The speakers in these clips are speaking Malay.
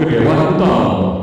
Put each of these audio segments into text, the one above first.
ke Dewan Utama.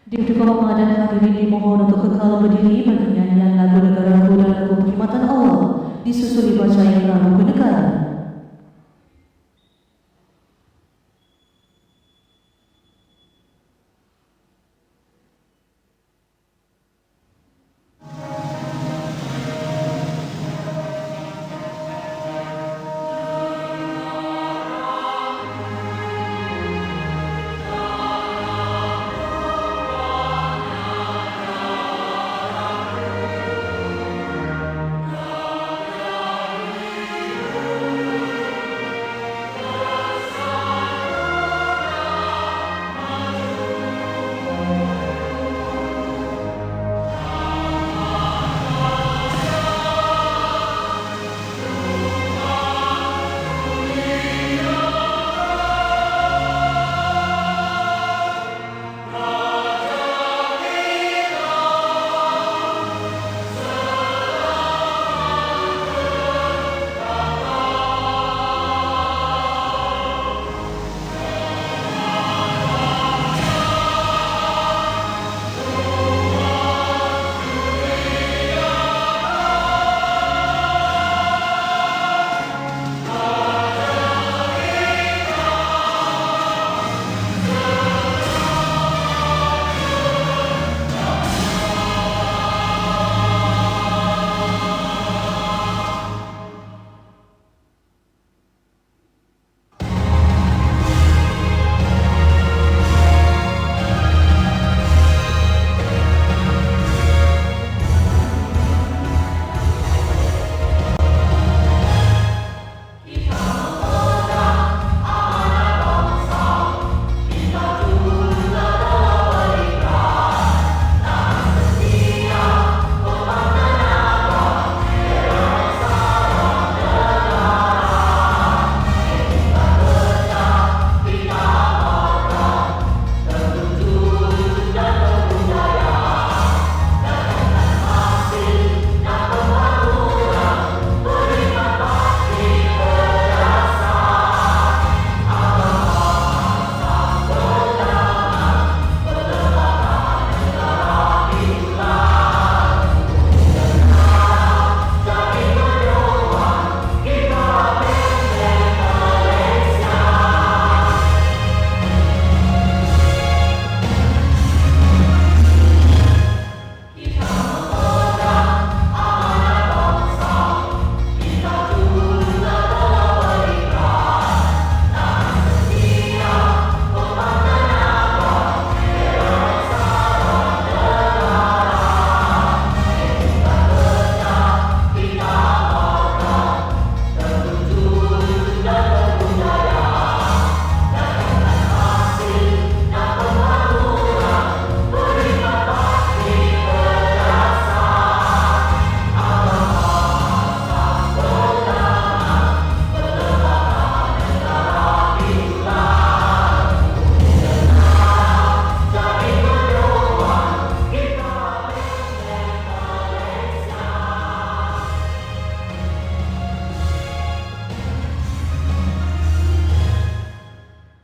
Deputi Kehormatan dan hadirin dimohon untuk kekal berdiri bagi nyanyian lagu negaraku dan lagu perkhidmatan Allah disusul dibacanya lagu kenegaraan.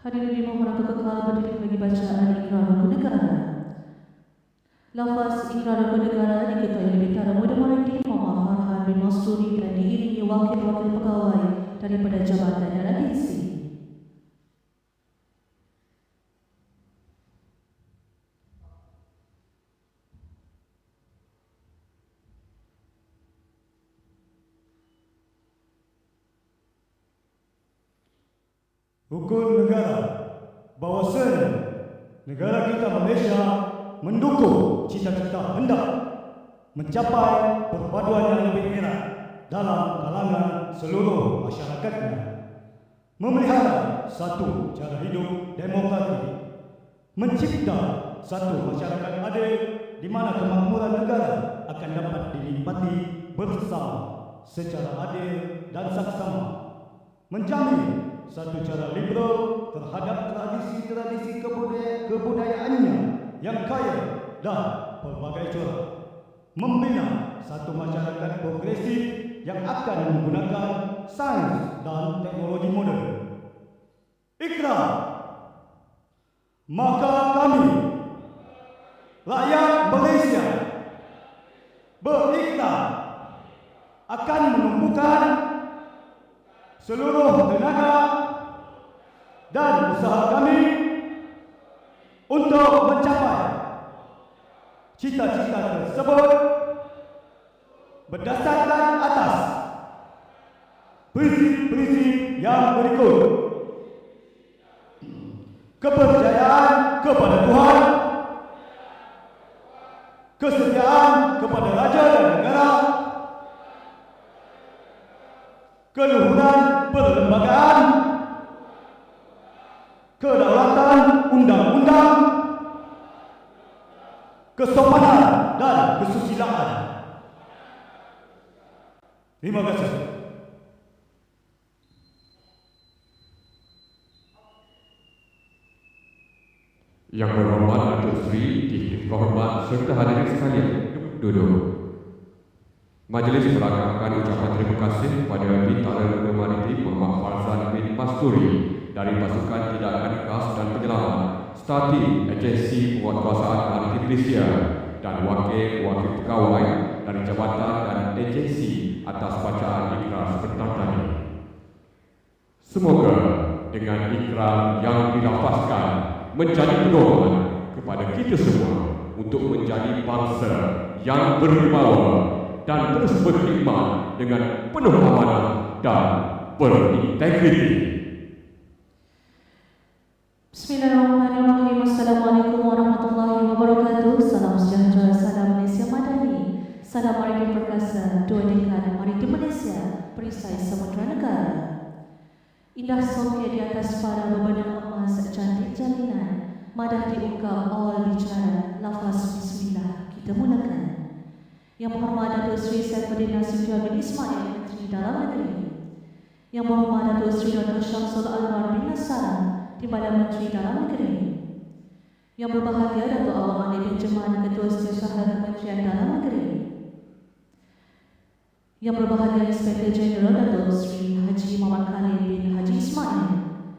Hadirin dimohon untuk kekal berdiri bagi bacaan ikrar kenegaraan. Lafaz ikrar kenegaraan diketuai oleh Bintara Muda Marathi Muhammad Farhan bin Masuri dan diiringi wakil-wakil pegawai daripada jabatan dan agensi. Hukum negara bahawasanya negara kita Malaysia mendukung cita-cita hendak mencapai perpaduan yang lebih erat dalam kalangan seluruh masyarakatnya, memelihara satu cara hidup demokratik, mencipta satu masyarakat adil di mana kemakmuran negara akan dapat dinikmati bersama secara adil dan saksama, menjamin satu cara liberal terhadap tradisi-tradisi kebudayaannya yang kaya dan pelbagai corak, membina satu masyarakat progresif yang akan menggunakan sains dan teknologi moden. Ikrar, maka kami, rakyat Malaysia, berikrar akan menumpukan seluruh tenaga dan usaha kami untuk mencapai cita-cita tersebut berdasarkan atas prinsip-prinsip yang berikut: kepercayaan kepada Tuhan, kesetiaan kepada raja dan negara, keluhuran perlembagaan, kedaulatan undang-undang, kesopanan dan kesusilaan. Terima kasih. Yang berhormat Datuk Seri Dikti Kehormat serta hadirin sekalian, duduk. Majlis melangkahkan ucapan terima kasih kepada Bintara Lunar Maritim Muhammad Farzan bin Masturi dari Pasukan Tindakan Khas dan Penyelamat Stati Agensi Penguatkuasaan Maritim Malaysia dan wakil-wakil pegawai dari jabatan dan agensi atas bacaan ikrar sebentar tadi. Semoga dengan ikrar yang dilafazkan menjadi pedoman kepada kita semua untuk menjadi bangsa yang berwibawa dan terus berkhidmat dengan penuh amanah dan berintegriti. Bismillahirrahmanirrahim. Assalamualaikum warahmatullahi wabarakatuh. Salam sejahtera, salam Malaysia Madani, salam maritim perkasa, dua dekade maritim Malaysia, perisai Samudra Negara. Indah sofia di atas para bebenah emas cantik jalinan, madah diungkap awal bicara, lafaz bismillah kita mulakan. Yang berhormat Datuk Seri Saifuddin Nasution bin Ismail, Menteri Dalam Negeri. Yang berhormat Datuk Seri Dr. Syamsul Anwar bin Nasara, Timbalan Menteri Dalam Negeri. Yang berbahagia Datuk Awang Ali bin Jeman, Ketua Setiausaha Kementerian Dalam Negeri. Yang berbahagia Inspektor Jeneral Datuk Seri Haji Muhammad Khalid bin Haji Ismail,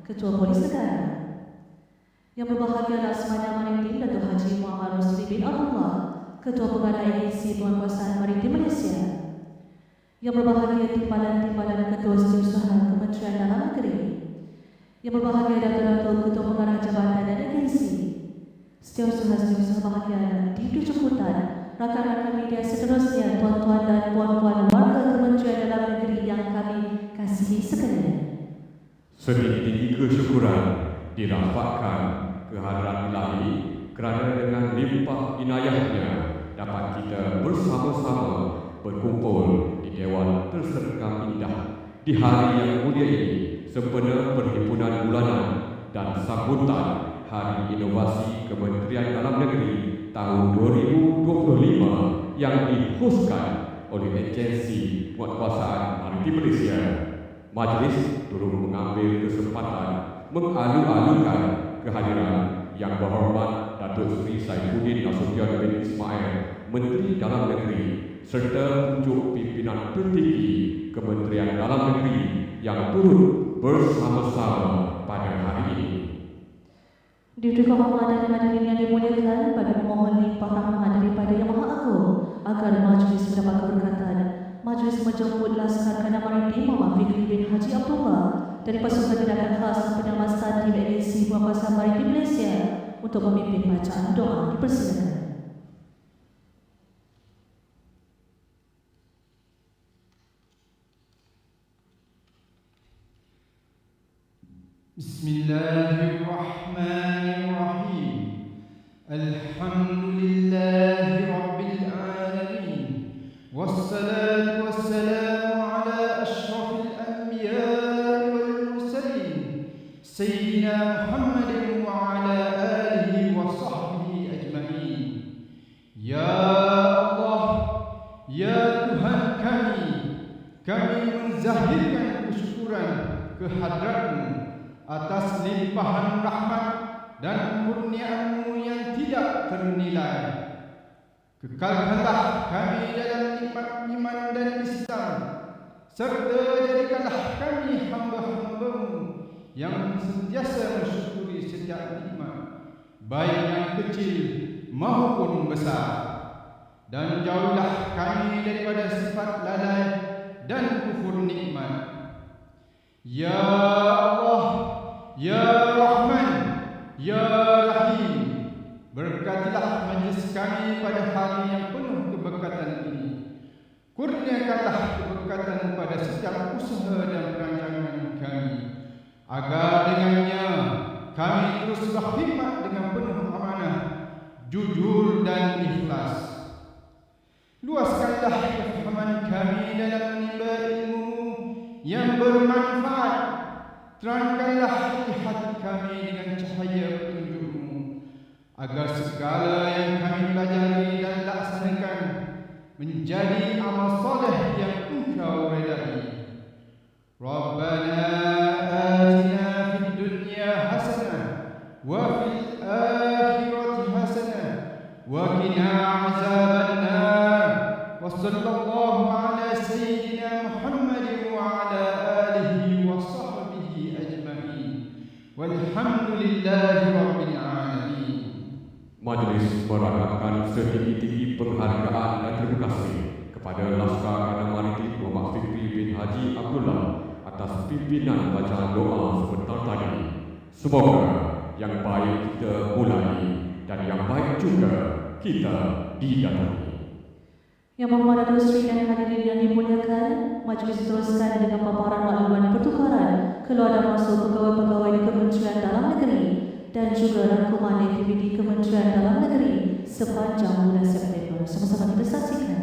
Ketua Polis Negara. Yang berbahagia Laksamana Maritim Datuk Haji Muhammad Rosli bin Abdullah, Ketua Pengarah Agensi Penguatkuasaan Maritim Malaysia. Yang berbahagia Timbalan-Timbalan Ketua Setiausaha Kementerian Dalam Negeri. Yang berbahagia Datuk-Datuk Ketua Pengarah Jabatan dan Agensi, Setiausaha bahagia di Jemputan, rakan-rakan media seterusnya, tuan-tuan dan puan-puan warga Kementerian Dalam Negeri yang kami kasihi sekalian. Setinggi-tinggi kesyukuran dirafakkan kehadiran Ilahi kerana dengan limpah inayahnya dapat kita bersama-sama berkumpul di Dewan Terserkam Indah di hari yang mulia ini sempena perhimpunan bulanan dan sambutan Hari Inovasi Kementerian Dalam Negeri tahun 2025 yang dihoskan oleh Agensi Penguatkuasaan Maritim Malaysia. Majlis turut mengambil kesempatan mengalu-alukan kehadiran Yang Berhormat Datuk Seri Saifuddin Nasution bin Ismail, Menteri Dalam Negeri, serta pucuk pimpinan tertinggi Kementerian Dalam Negeri yang turut bersama-sama pada hari ini. Diri kehormatan dan hadirin yang dimuliakan, pada memohon limpah rahmat daripada Yang Maha Agung agar majlis mendapat keberkatan. Majlis menjemput Laskar Khana Maritim Muhammad Fikri bin Haji Abdullah dari Pasukan Tindakan Khas dan Penyelamat Stati Agensi Penguatkuasaan Maritim Malaysia untuk memimpin bacaan doa. Dipersilakan. Bismillahirrahmanirrahim. الرحمن الرحيم الحمد لله رب العالمين والصلاة والسلام على أشرف الأنبياء والمرسلين سيدنا محمد وعلى آله وصحبه أجمعين. Ya Allah, ya Tuhan kami menzahirkan kesyukuran kehadrat-Mu atas limpahan rahmat dan kurnia-Mu yang tidak ternilai. Kekalkanlah kami dalam nikmat iman dan Islam, serta jadikanlah kami hamba-hamba-Mu yang sentiasa mensyukuri setiap nikmat, baik yang kecil maupun besar. Dan jauhilah kami daripada sifat lalai dan kufur nikmat. Ya Allah, Ya Rahman, Ya Rahim, berkatilah majlis kami pada hari yang penuh keberkatan ini. Kurniakanlah keberkatan pada setiap usaha dan perancangan kami, agar dengannya kami terus berkhidmat dengan penuh amanah, jujur dan ikhlas. Luaskanlah kefahaman kami dalam menimba ilmu yang bermanfaat. Terangkanlah hati kami dengan cahaya petunjuk-Mu, agar segala yang kami pelajari dan laksanakan menjadi amal soleh yang Engkau redai. Rabbana atina fid dunya hasanah wa fil akhirati hasanah wa qina azabannar. Wa sallallahu ala sayyidina Muhammad wa ala alihi wa sahbihi ajma'in. Walhamdulillahi rabbil alamin. Majlis meradapkan setinggi-tinggi penghargaan dan terima kasih kepada Laskar Kanan Maritim Muhammad Fikri bin Haji Abdullah atas pimpinan bacaan doa sebentar tadi. Semoga yang baik kita mulai dan yang baik juga kita didatangi. Yang Berhormat Datuk Seri dan hadirin yang dimuliakan, majlis diteruskan dengan paparan maklumat pertukaran keluar dan masuk pegawai-pegawai di Kementerian Dalam Negeri dan juga rangkuman aktiviti Kementerian Dalam Negeri sepanjang bulan September. Sama-sama kita saksikan.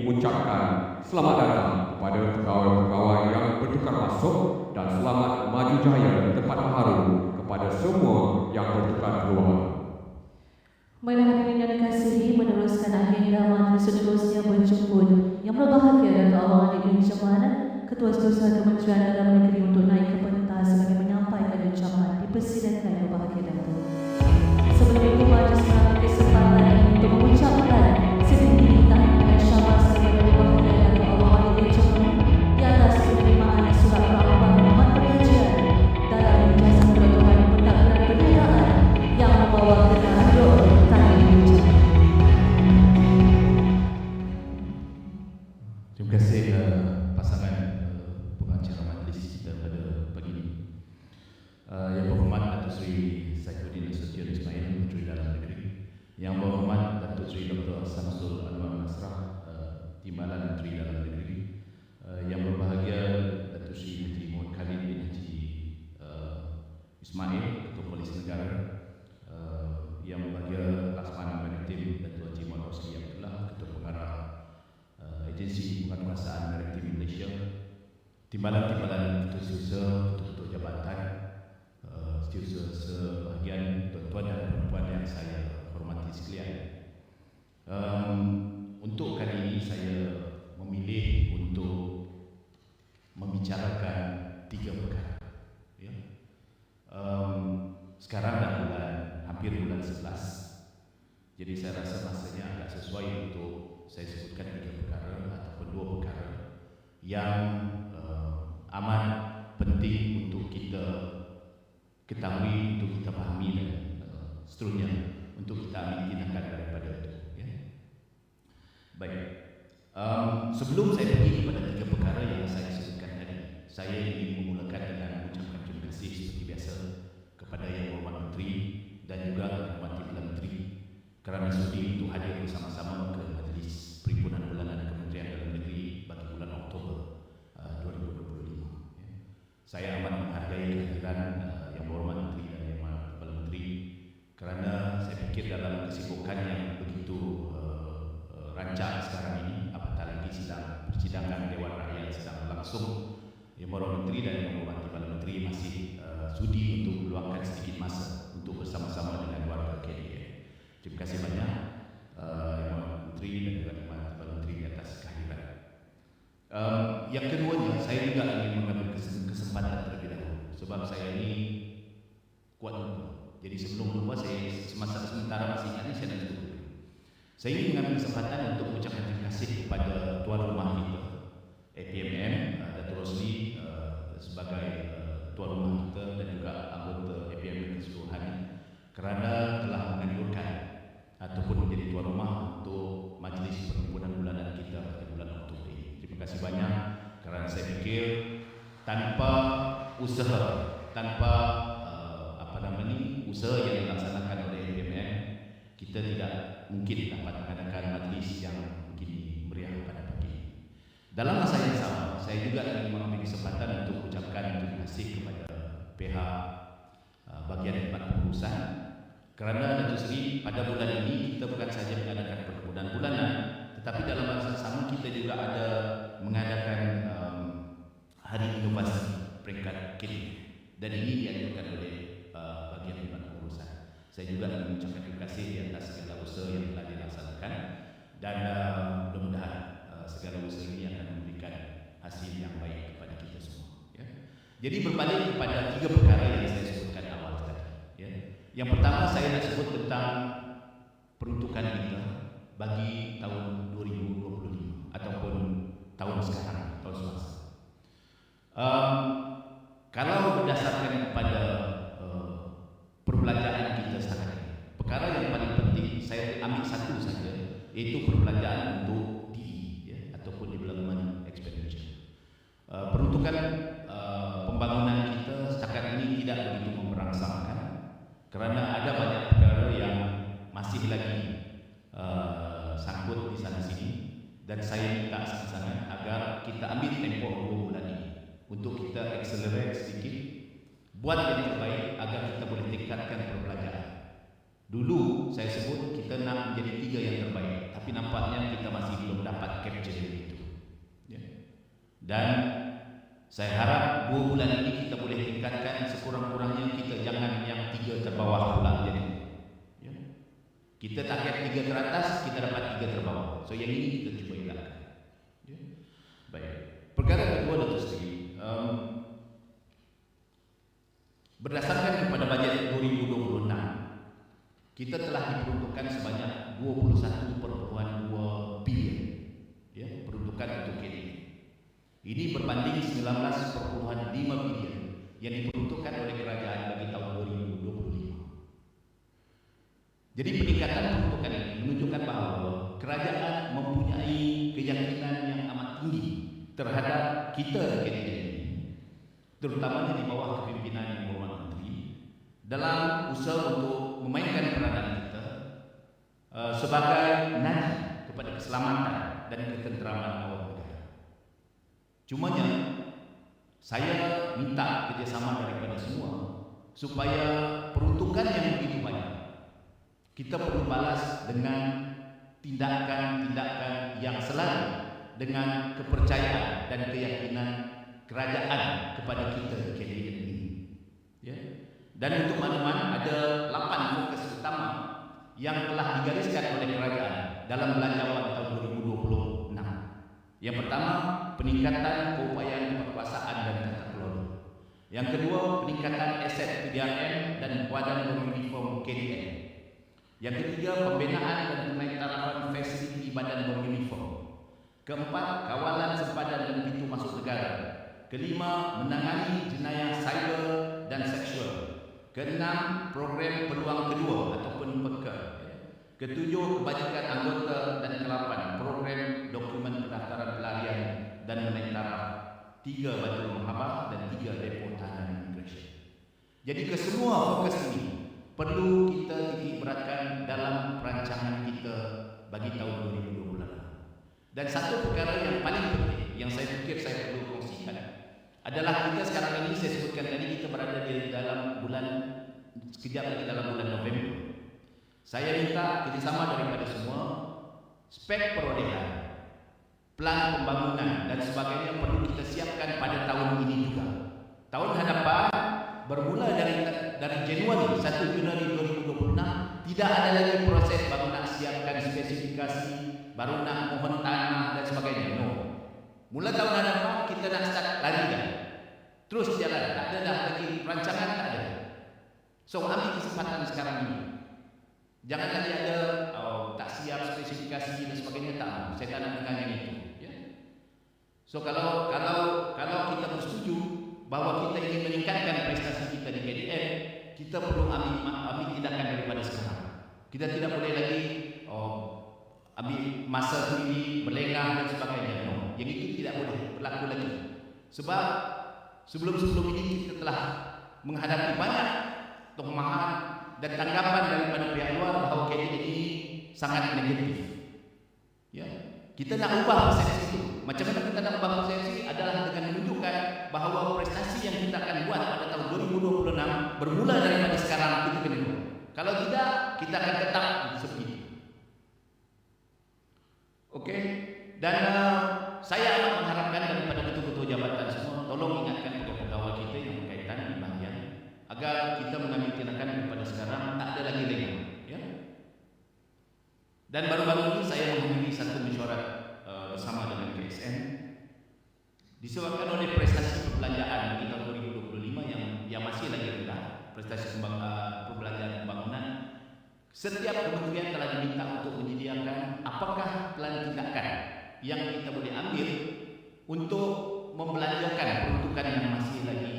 mengucapkan selamat datang kepada pegawai-pegawai yang bertukar masuk dan selamat maju jaya di tempat baru kepada semua yang bertukar keluar. Baiklah hadirin yang dikasihi, meneruskan agenda majlis seterusnya berjemput yang berbahagia Datuk Awang Ali bin Jamal, Ketua Setiausaha Kementerian Dalam Negeri untuk naik ke pentas bagi menyampaikan ucapan. Dipersilakan yang berbahagia Datuk. Sebelum itu majlis mengambil kesempatan untuk mengucapkan sedikit tahniah dan syabas kepada berbahagia Datuk Awang Ali bin Jamal di atas penerimaan surat perambah Muhammad Pengajian dalam ijazah kedudukan pendaftaran pernyataan yang membawa kenaan doa. Terima kasih pasangan pengacara majlis kita pada pagi ini. Yang berhormat Datuk Seri Saifuddin Nasution Ismail, Menteri Dalam Negeri. Yang berhormat Datuk Seri Dr. Samsul Anwar Nasrah, Timbalan Menteri Dalam Negeri. Yang berbahagia Datuk Seri Menteri Muhammad Khalid bin Haji Ismail, Ketua Polis Negara. Yang berbahagia Laksamana Maritim Datuk Haji Muhammad Rosli Abdullah, Ketua Pengarah Agensi Penguasaan Maritim Malaysia, timbalan-timbalan ketua-ketua, ketua-ketua jabatan, setiausaha sebahagian tuan-tuan dan perempuan yang saya hormati sekalian. Untuk kali ini saya memilih untuk membicarakan 3 perkara. Ya. Sekarang dah hampir bulan 11. Jadi saya rasa masanya agak sesuai untuk saya sebutkan 3 perkara ataupun 2 perkara yang amat penting untuk kita ketahui, untuk kita fahami dan seterusnya untuk kita ambil tindakan daripada itu. Ya. Baik. Sebelum saya pergi kepada 3 perkara yang saya sebutkan tadi, saya ingin memulakan dengan mengucapkan terima kasih seperti biasa kepada Yang Berhormat Menteri dan juga Yang Berhormat Menteri kerana sudi untuk hadir bersama-sama ke Majlis Perhimpunan Bulanan Kementerian Dalam Negeri bagi bulan Oktober 2025. Ya. Saya amat menghargai kehadiran Yang Berhormat Menteri dan Yang Berhormat Kepala Menteri kerana saya fikir dalam kesibukan yang begitu rancak sekarang ini, apatah lagi sedang persidangan Dewan Rakyat sedang berlangsung, Yang Berhormat Menteri dan Yang Berhormat Kepala Menteri masih sudi untuk meluangkan sedikit masa untuk bersama-sama dengan warga KDN. Terima kasih banyak Yang Berhormat Menteri dan juga Yang Berhormat Kepala Menteri di atas kehadiran. Yang keduanya, saya juga ingin mengambil kesempatan terlebih dahulu sebab saya ini kuat lupa. Jadi sebelum lupa, saya semasa sementara masih ingat, saya nak sebut dulu. Saya ingin mengambil kesempatan untuk mengucapkan terima kasih kepada tuan rumah kita APMM, Datuk Rosli sebagai tuan rumah kita dan juga anggota APMM keseluruhan kerana telah menganjurkan ataupun menjadi tuan rumah untuk majlis perhimpunan bulanan kita pada bulan Oktober ini. Terima kasih banyak kerana saya fikir tanpa usaha, tanpa usaha yang dilaksanakan oleh APMM, kita tidak mungkin dapat mengadakan majlis yang begini meriah pada pagi ini. Dalam masa yang sama, saya juga ingin mengambil kesempatan untuk mengucapkan terima kasih kepada pihak bagian khidmat pengurusan kerana Datuk Seri pada bulan ini kita bukan sahaja mengadakan perhimpunan bulanan, tetapi dalam masa sama kita juga ada mengadakan Hari Inovasi peringkat KDN dan ini dianjurkan oleh bagian khidmat pengurusan. Saya juga ingin mengucapkan terima kasih di atas segala usaha yang telah dilaksanakan dan mudah-mudahan segala usaha ini akan memberikan hasil yang baik kepada kita semua. Ya. Jadi berbalik kepada 3 perkara yang saya sebutkan awal tadi. Ya. Yang pertama saya nak sebut tentang peruntukan kita bagi tahun 2025 ataupun tahun sekarang, tahun semasa. Kalau berdasarkan kepada perbelanjaan kita sekarang ini, perkara yang paling penting saya ambil satu saja, iaitu perbelanjaan untuk DE, ya, ataupun Development Expenditure. Peruntukan pembangunan kita setakat ini tidak begitu memberangsangkan kerana ada banyak perkara yang masih lagi sangkut di sana sini dan saya minta sangat-sangat agar kita ambil tempoh 2 bulan ini untuk kita accelerate sedikit, buat yang terbaik agar kita boleh tingkatkan perbelanjaan. Dulu saya sebut kita nak menjadi 3 yang terbaik, tapi nampaknya kita masih belum dapat capture Dan saya harap 2 bulan ini kita boleh tingkatkan sekurang-kurangnya, kita jangan yang 3 terbawah pula jadi. Ya. Kita target 3 teratas, kita dapat 3 terbawah. So yang ini kita cuba elakkan. Ya. Baik. Perkara kedua, Datuk Seri, berdasarkan kepada bajet 2026, kita telah diperuntukkan sebanyak 21.2 bilion, ya, peruntukan untuk KDN. Ini berbanding 19.5 bilion yang diperuntukkan oleh kerajaan bagi tahun 2025. Jadi peningkatan peruntukan ini menunjukkan bahawa kerajaan mempunyai keyakinan yang amat tinggi terhadap kita KDN ini, terutamanya di bawah kepimpinan Yang Berhormat Menteri, dalam usaha untuk memainkan peranan kita sebagai nadi kepada keselamatan dan ketenteraman awak negara. Cumanya saya minta kerjasama daripada semua supaya peruntukan yang begitu banyak kita perlu balas dengan tindakan-tindakan yang selalu dengan kepercayaan dan keyakinan kerajaan kepada kita KDN ini. Ya. Dan untuk makluman, ada 8 fokus utama yang telah digariskan oleh kerajaan dalam belanjawan tahun 2026. Yang pertama, peningkatan keupayaan kekuasaan dan tata kelola. Yang kedua, peningkatan aset PDRM dan badan beruniform KDN. Yang ketiga, pembinaan dan penaitarafan fasiliti badan beruniform. Keempat, kawalan sempadan dan pintu masuk negara. Kelima, menangani jenayah cyber dan seksual. Keenam, program peluang kedua ataupun PEKA. Ketujuh, kebajikan anggota, dan ke-8, program dokumen pendaftaran pelarian dan menaik taraf. 3, batu muhabah, dan 3, depo tahanan imigresen. Jadi kesemua fokus ini perlu kita titik beratkan dalam perancangan kita bagi tahun 2028. Dan satu perkara yang paling penting yang saya fikir saya perlu kongsikan adalah kita sekarang ini, saya sebutkan tadi, kita berada di dalam bulan, sekejap lagi dalam bulan November. Saya minta kerjasama daripada semua, spek perolehan, plan pembangunan dan sebagainya perlu kita siapkan pada tahun ini juga. Tahun hadapan bermula dari Januari 1 Januari 2026 tidak ada lagi proses baru nak siapkan spesifikasi, baru nak mohon tanah dan sebagainya. No. Mula tahun hadapan kita nak start lari dah. Terus jalan, tak ada dah lagi rancangan, tak ada. So ambil kesempatan sekarang ini. Jangan lagi ada tak siap spesifikasi dan sebagainya, tak. Saya tak nak dengar yang itu. Ya. So kalau kita bersetuju bahawa kita ingin meningkatkan prestasi kita di KDN, kita perlu ambil tindakan daripada sekarang. Kita tidak boleh lagi ambil masa sendiri, berlengah dan sebagainya. No. Yang itu tidak boleh berlaku lagi. Sebab sebelum-sebelum ini kita telah menghadapi banyak tohmahan dan tanggapan daripada pihak luar bahawa KDN ini sangat negatif. Ya, kita nak ubah persepsi itu. Macam mana kita nak ubah persepsi adalah dengan menunjukkan bahawa prestasi yang kita akan buat pada tahun 2026 bermula daripada sekarang itu kena buat. Kalau tidak, kita akan tetap seperti itu. Okey. Dan saya amat mengharapkan daripada ketua-ketua jabatan semua, tolong ingatkan pegawai kita yang berkaitan di bahagian agar kita mengambil tindakan daripada sekarang, tak ada lagi lengah. Ya. Dan baru-baru ini saya menghadiri satu mesyuarat bersama dengan KSN disebabkan oleh prestasi perbelanjaan di tahun 2025 yang masih lagi rendah, prestasi perbelanjaan pembangunan. Setiap kementerian telah diminta untuk menyediakan apakah plan tindakan yang kita boleh ambil untuk membelanjakan peruntukan yang masih lagi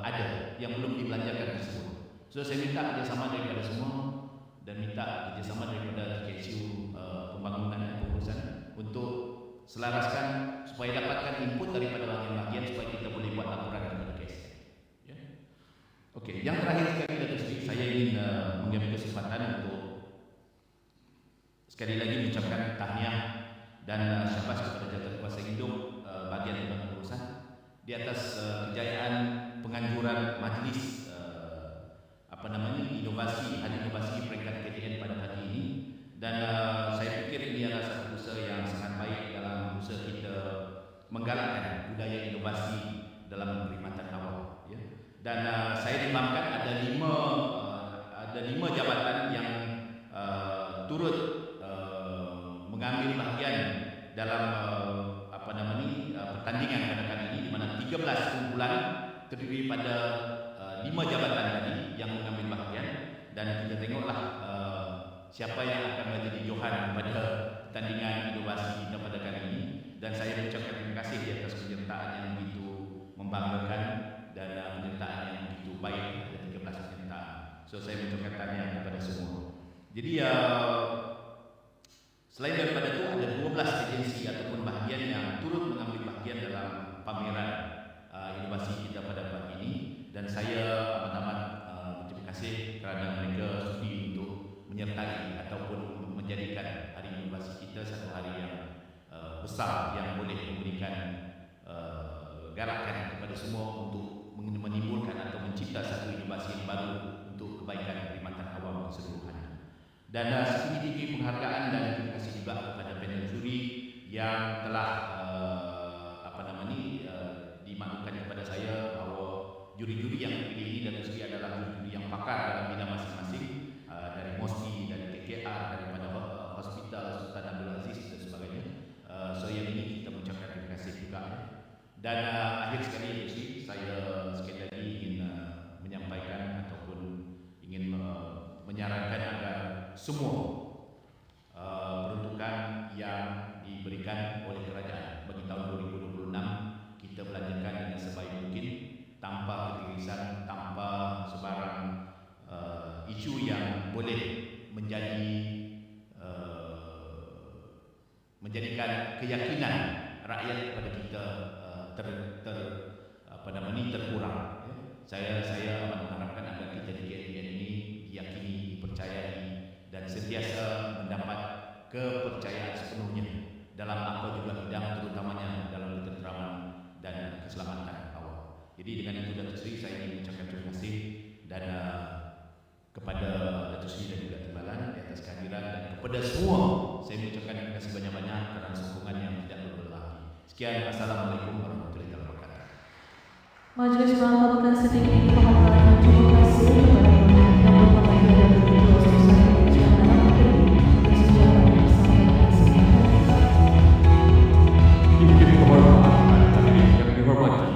ada, yang belum dibelanjakan tersebut. So saya minta kerjasama daripada semua dan minta kerjasama daripada KSU pembangunan dan pengurusan untuk selaraskan supaya dapatkan input daripada bahagian-bahagian supaya kita boleh buat laporan kepada KSU. Ya. Okey, yang terakhir sekali Datuk Seri, saya ingin mengambil kesempatan untuk sekali lagi mengucapkan tahniah dan syabas kepada Jabatan Kuasa Hidup bahagian pengurusan di atas kejayaan penganjuran majlis inovasi, hari inovasi peringkat KDN pada hari ini. Dan saya fikir ini adalah satu usaha yang sangat baik dalam usaha kita menggalakkan budaya inovasi dalam perkhidmatan awam. Ya. Dan saya dimakamkan ada lima jabatan yang turut mengambil bahagian dalam pertandingan pada kali ini, di mana 13 kumpulan terdiri pada 5 jabatan tadi yang mengambil bahagian, dan kita tengoklah siapa yang akan menjadi johan pada pertandingan inovasi kita pada kali ini. Dan saya mengucapkan terima kasih di atas penyertaan yang begitu membanggakan dan penyertaan yang begitu baik. Ada 13 penyertaan. So saya mengucapkan tahniah kepada semua. Jadi selain daripada itu ada 12 agensi ataupun bahagian yang turut mengambil bahagian dalam pameran inovasi kita pada pagi ini, dan saya amat-amat berterima kasih kerana mereka sudi untuk menyertai ataupun menjadikan hari inovasi kita satu hari yang besar yang boleh memberikan garakan kepada semua untuk menimbulkan atau mencipta satu inovasi yang baru untuk kebaikan perkhidmatan awam keseluruhannya. Dan setinggi-tinggi penghargaan dan terima kasih juga kepada panel juri yang telah dimaklumkan kepada saya bahawa juri-juri yang dipilih ini dan mesti adalah juri-juri yang pakar dalam bidang masing-masing, dari MOSPI, dari KKR, daripada Hospital Sultan Abdul Aziz dan sebagainya. So yang ini kita mengucapkan terima kasih juga. Dan akhir sekali saya sekali lagi ingin menyampaikan ataupun ingin menyarankan agar semua peruntukan yang diberikan oleh kerajaan bagi tahun 2026 kita belanjakan dengan sebaik mungkin, tanpa ketirisan, tanpa sebarang isu yang boleh menjadikan keyakinan rakyat kepada kita terkurang. Saya mengharapkan agar kita di KNN ini diyakini, dipercayai dan sentiasa mendapat kepercayaan sepenuhnya dalam apa juga bidang, terutamanya dalam ketenteraman dan keselamatan awam. Jadi dengan itu Datuk Seri, saya ingin mengucapkan terima kasih dan kepada Datuk Seri dan juga Timbalan di atas kehadiran, dan kepada semua saya mengucapkan terima kasih banyak-banyak kerana sokongan yang tidak berbelah. Sekian, Assalamualaikum warahmatullahi wabarakatuh. Majlis mengamalkan sedikit penghargaan dan terima kasih kepada yang berbahagia dan berdua selesai pengujian dalam negeri kesejahteraan bersama. Izin kehormatan dan hadirin yang dihormati,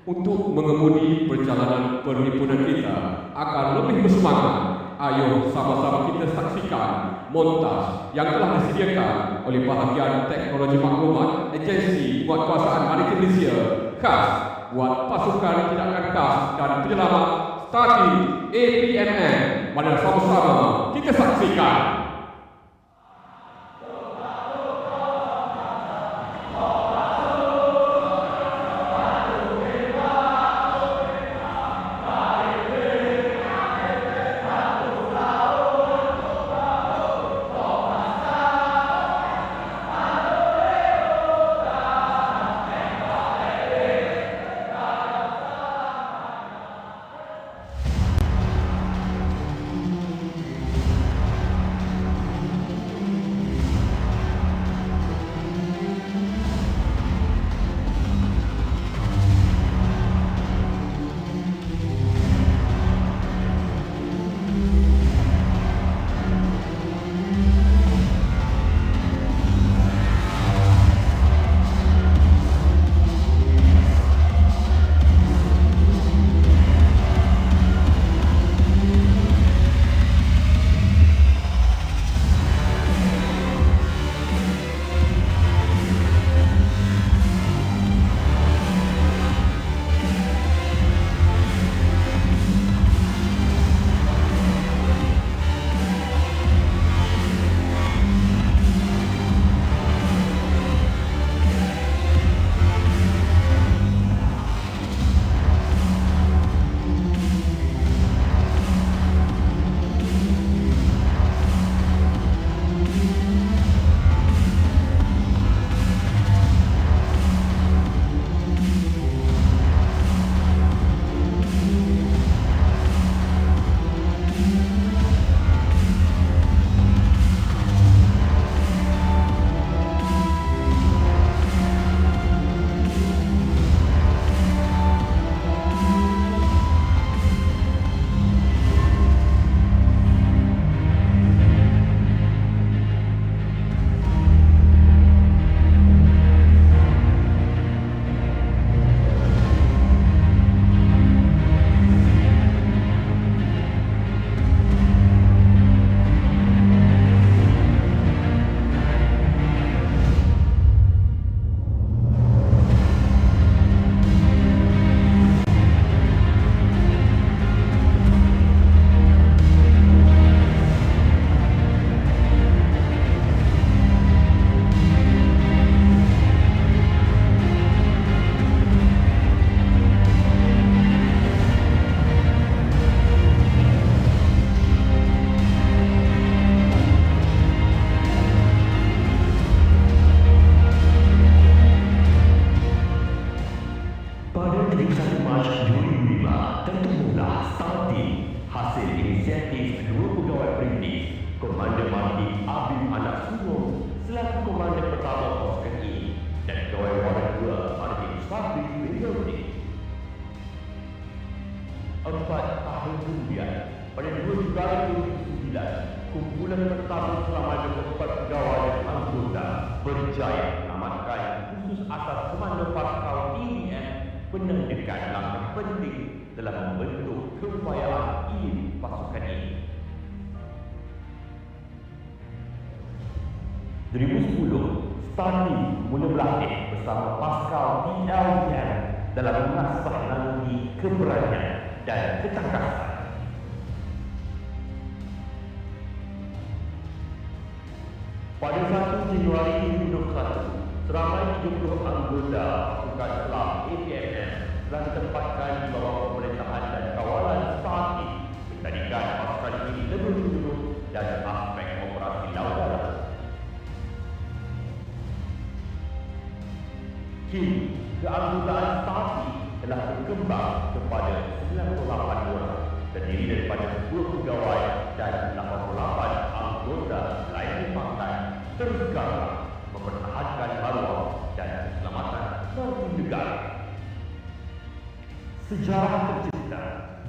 untuk mengemudi perjalanan perhimpunan kita agar lebih bersemangat, ayo sama-sama kita saksikan montaj yang telah disediakan oleh bahagian teknologi maklumat Agensi Penguatkuasaan Maritim Malaysia khas buat pasukan tindakan khas dan penyelamat Stati APMN. Mari sama-sama kita saksikan. Republik. 4 tahun kemudian, pada 2 Julai 2009, kumpulan pertama selama 24 pegawai dan anggota berjaya menamatkan khusus asas Komando Paskal EDM menandakan langkah penting dalam membentuk keupayaan pasukan ini. 2010, Stanley mula berlatih bersama Paskal TLDM dalam mengasah naluri keberanian dan ketangkasan. Pada 1 Januari 2021, seramai 70 anggota pasukan Selam APMM telah ditempatkan di bawah pemerintahan dan kawalan Stanley menjadikan pasukan ini lebih menyeluruh dan aspek operasi laut. Kini, keanggotaan Stanley telah berkembang kepada 98 orang, terdiri daripada 10 pegawai dan 88 anggota lain pangkat terus mempertahankan maruah dan keselamatan bagi negara. Sejarah tercipta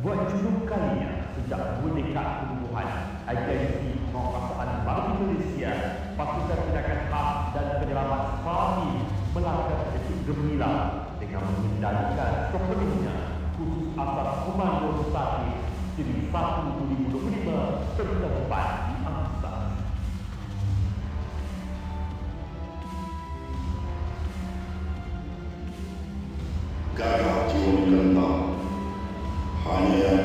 buat julung kalinya sejak 2 dekad kebubuhan Agensi Penguasaan Bank Indonesia, Pasukan Tindakan Khas dan Penyelamat Sparti melangkah detik gemilang dengan mengendalikan sepenuhnya khusus asas Komando Statik Seri 1 2025 tertempat di Angsa. Gagah jiwa menentang, hanya yang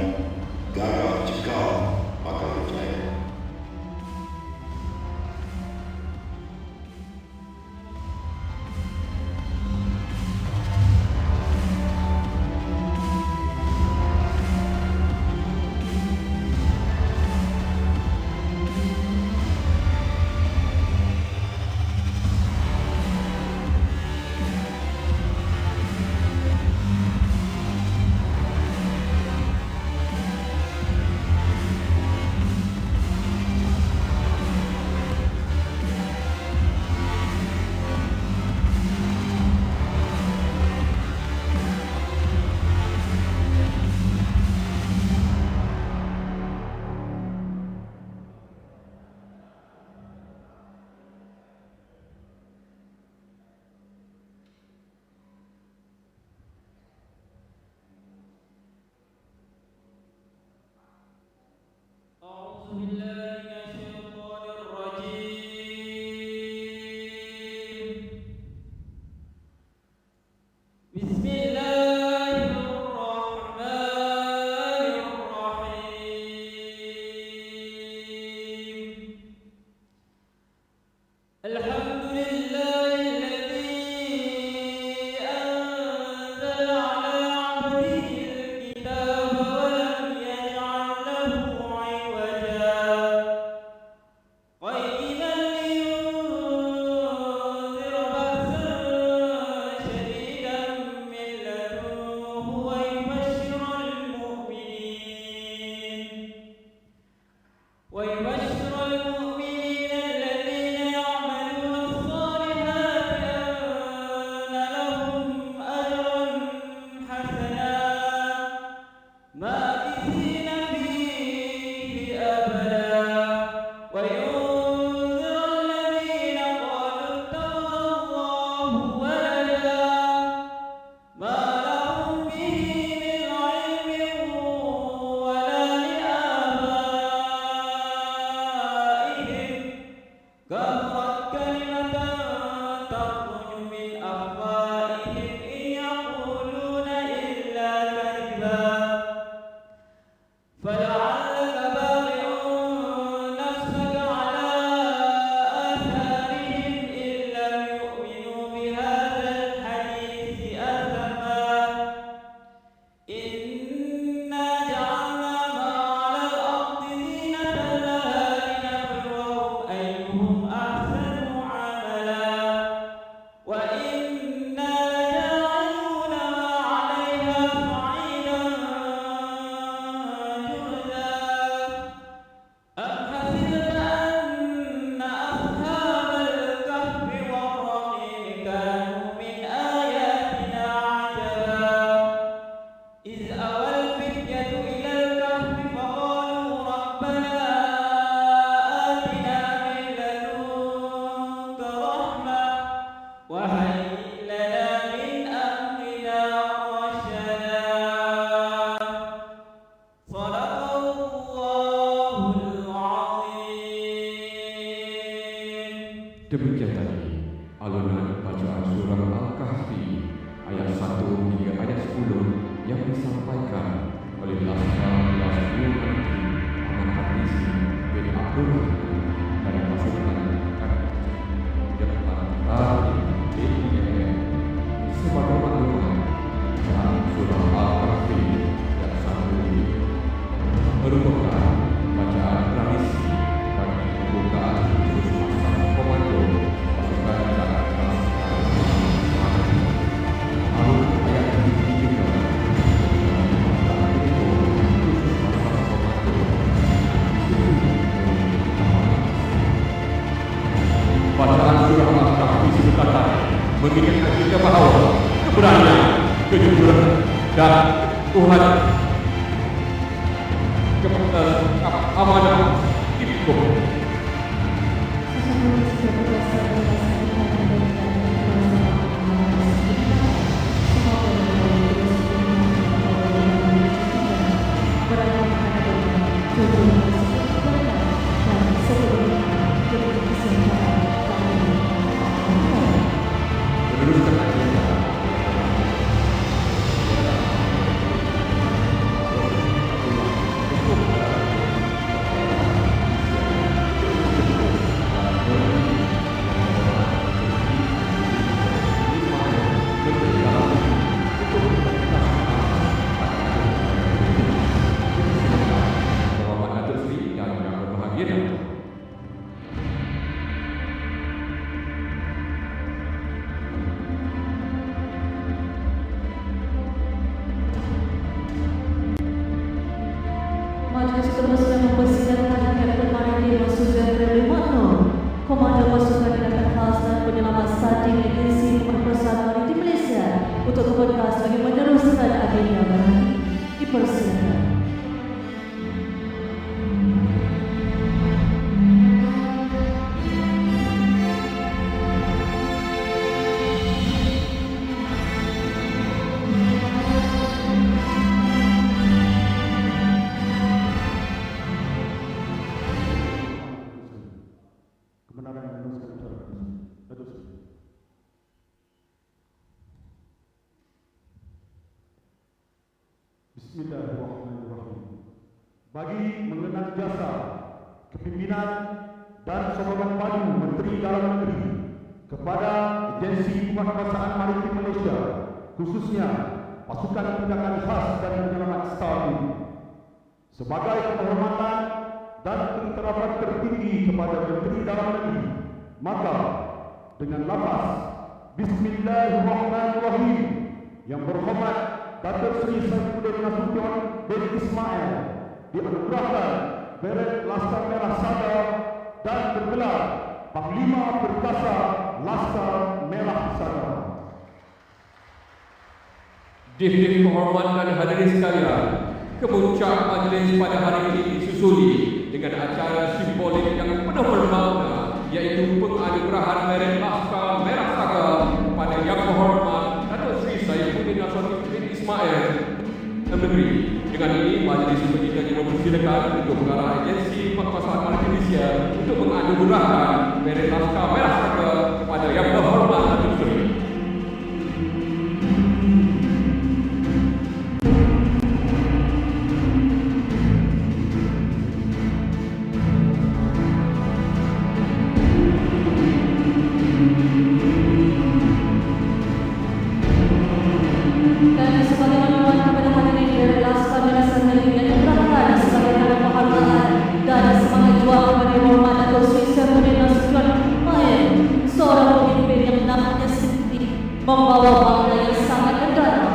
gagah cekal bakal berjaya. وهيئ لنا من أمرنا رشدا. صدق الله العظيم. Demikian tadi alunan bacaan surah Al-Kahfi ayat 1 hingga ayat 10 yang disampaikan oleh Laskar Kelas 2 Menteri Ahmad Hafizi bin Abdul Rahman dari pasukan Departemen DIM. Sebagai maklumat, bacaan surah Al-Kahfi ayat 1 ini merupakan bacaan tradisi bagi pembukaan khusus masa komando pasukan darat kelas Lalu ayat ini juga bacaan surah Al-Kahfi sebentar tadi mengingatkan kita bahawa keberanian, kejujuran dan Tuhan amanah itu meneruskan agenda. Bapak Datuk Seri dan yang berbahagia, Majlis seterusnya mempersilakan Kapten Maritim Suzan Relimano, Komandan Pasukan Tindakan Khas dan Penyelamat Sardin Agensi Pemerkosaan Maritim Malaysia untuk berkas bagi meneruskan agenda berhenti. Dipersilakan. Kebenaran yang meneruskan acara. Datuk Seri. Bismillahirrahmanirrahim. Bagi mengenang jasa kepimpinan dan sokongan padu Menteri Dalam Negeri kepada Agensi Pemerkosaan Maritim Malaysia, khususnya Pasukan Tindakan Khas dan Penyelamat Sardin, sebagai penghormatan dan penghormatan tertinggi kepada Menteri Dalam Negeri, maka dengan lafaz Bismillahirrahmanirrahim, yang berhormat Datuk Seri Saifuddin Nasution bin Ismail dianugerahkan Beret Laskar Merah Sada dan bergelar Panglima Perkasa Laskar Merah Sada. Dihadiri kehormatan dan hadirin sekalian, kemuncak majlis pada hari ini disusuli dengan acara simbolik yang penuh bermakna, yaitu penganugerahan Beret Laskar Merah Sada kepada Yang Berhormat Datuk Seri Saifuddin Nasution bin Ismail Menteri. Dengan ini, majlis berjiga mempersilakan untuk pengarah Agensi Pemerkosaan Maritim Malaysia untuk menganugerahkan Beret Laskar Merah Sada kepada Yang Berhormat Datuk Seri. Dan sebagaimana kepada hadirin dari Laskar Merah Sada yang dianugerahkan sebagai tanda penghargaan dan semangat juang kepada Yang Berhormat Datuk Seri Saifuddin Nasution Ismail, seorang pemimpin yang namanya sendiri membawa makna yang sangat mendalam.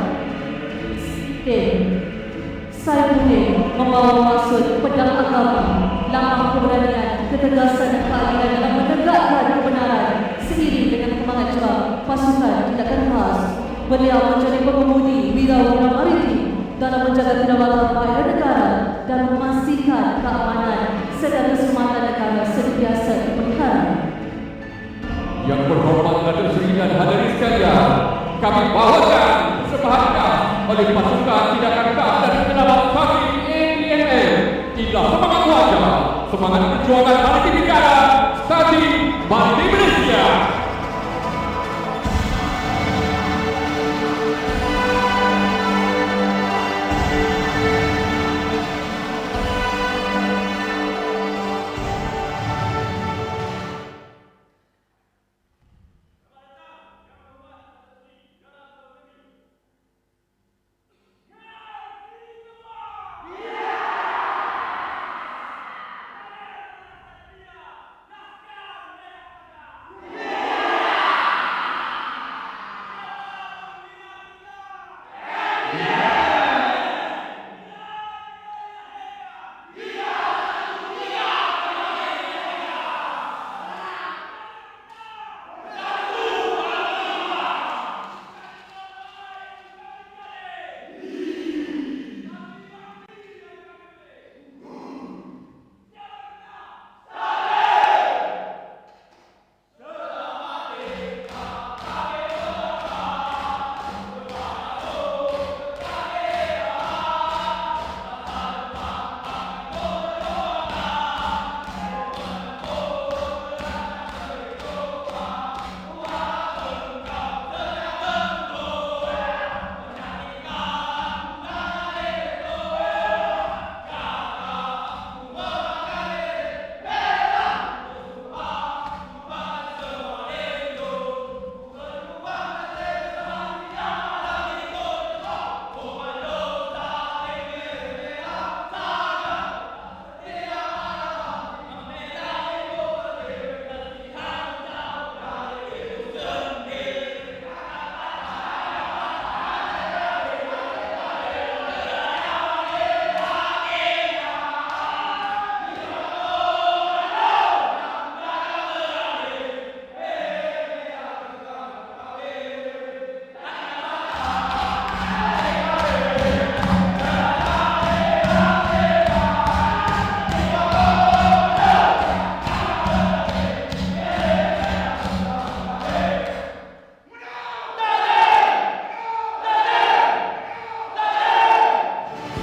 Saifuddin membawa maksud pedang agama, lambang keberanian, ketegasan dan keadilan dalam menegakkan kebenaran seiring dengan semangat juang pasukan tindakan khas. Beliau menjadi pengemudi wira-wira maritim dalam menjaga kedaulatan negara dan memastikan keamanan serta keselamatan negara sentiasa dipertahankan. Yang Berhormat Datuk Seri dan hadirin semangat perjuangan maritim negara, stasi maritim Malaysia.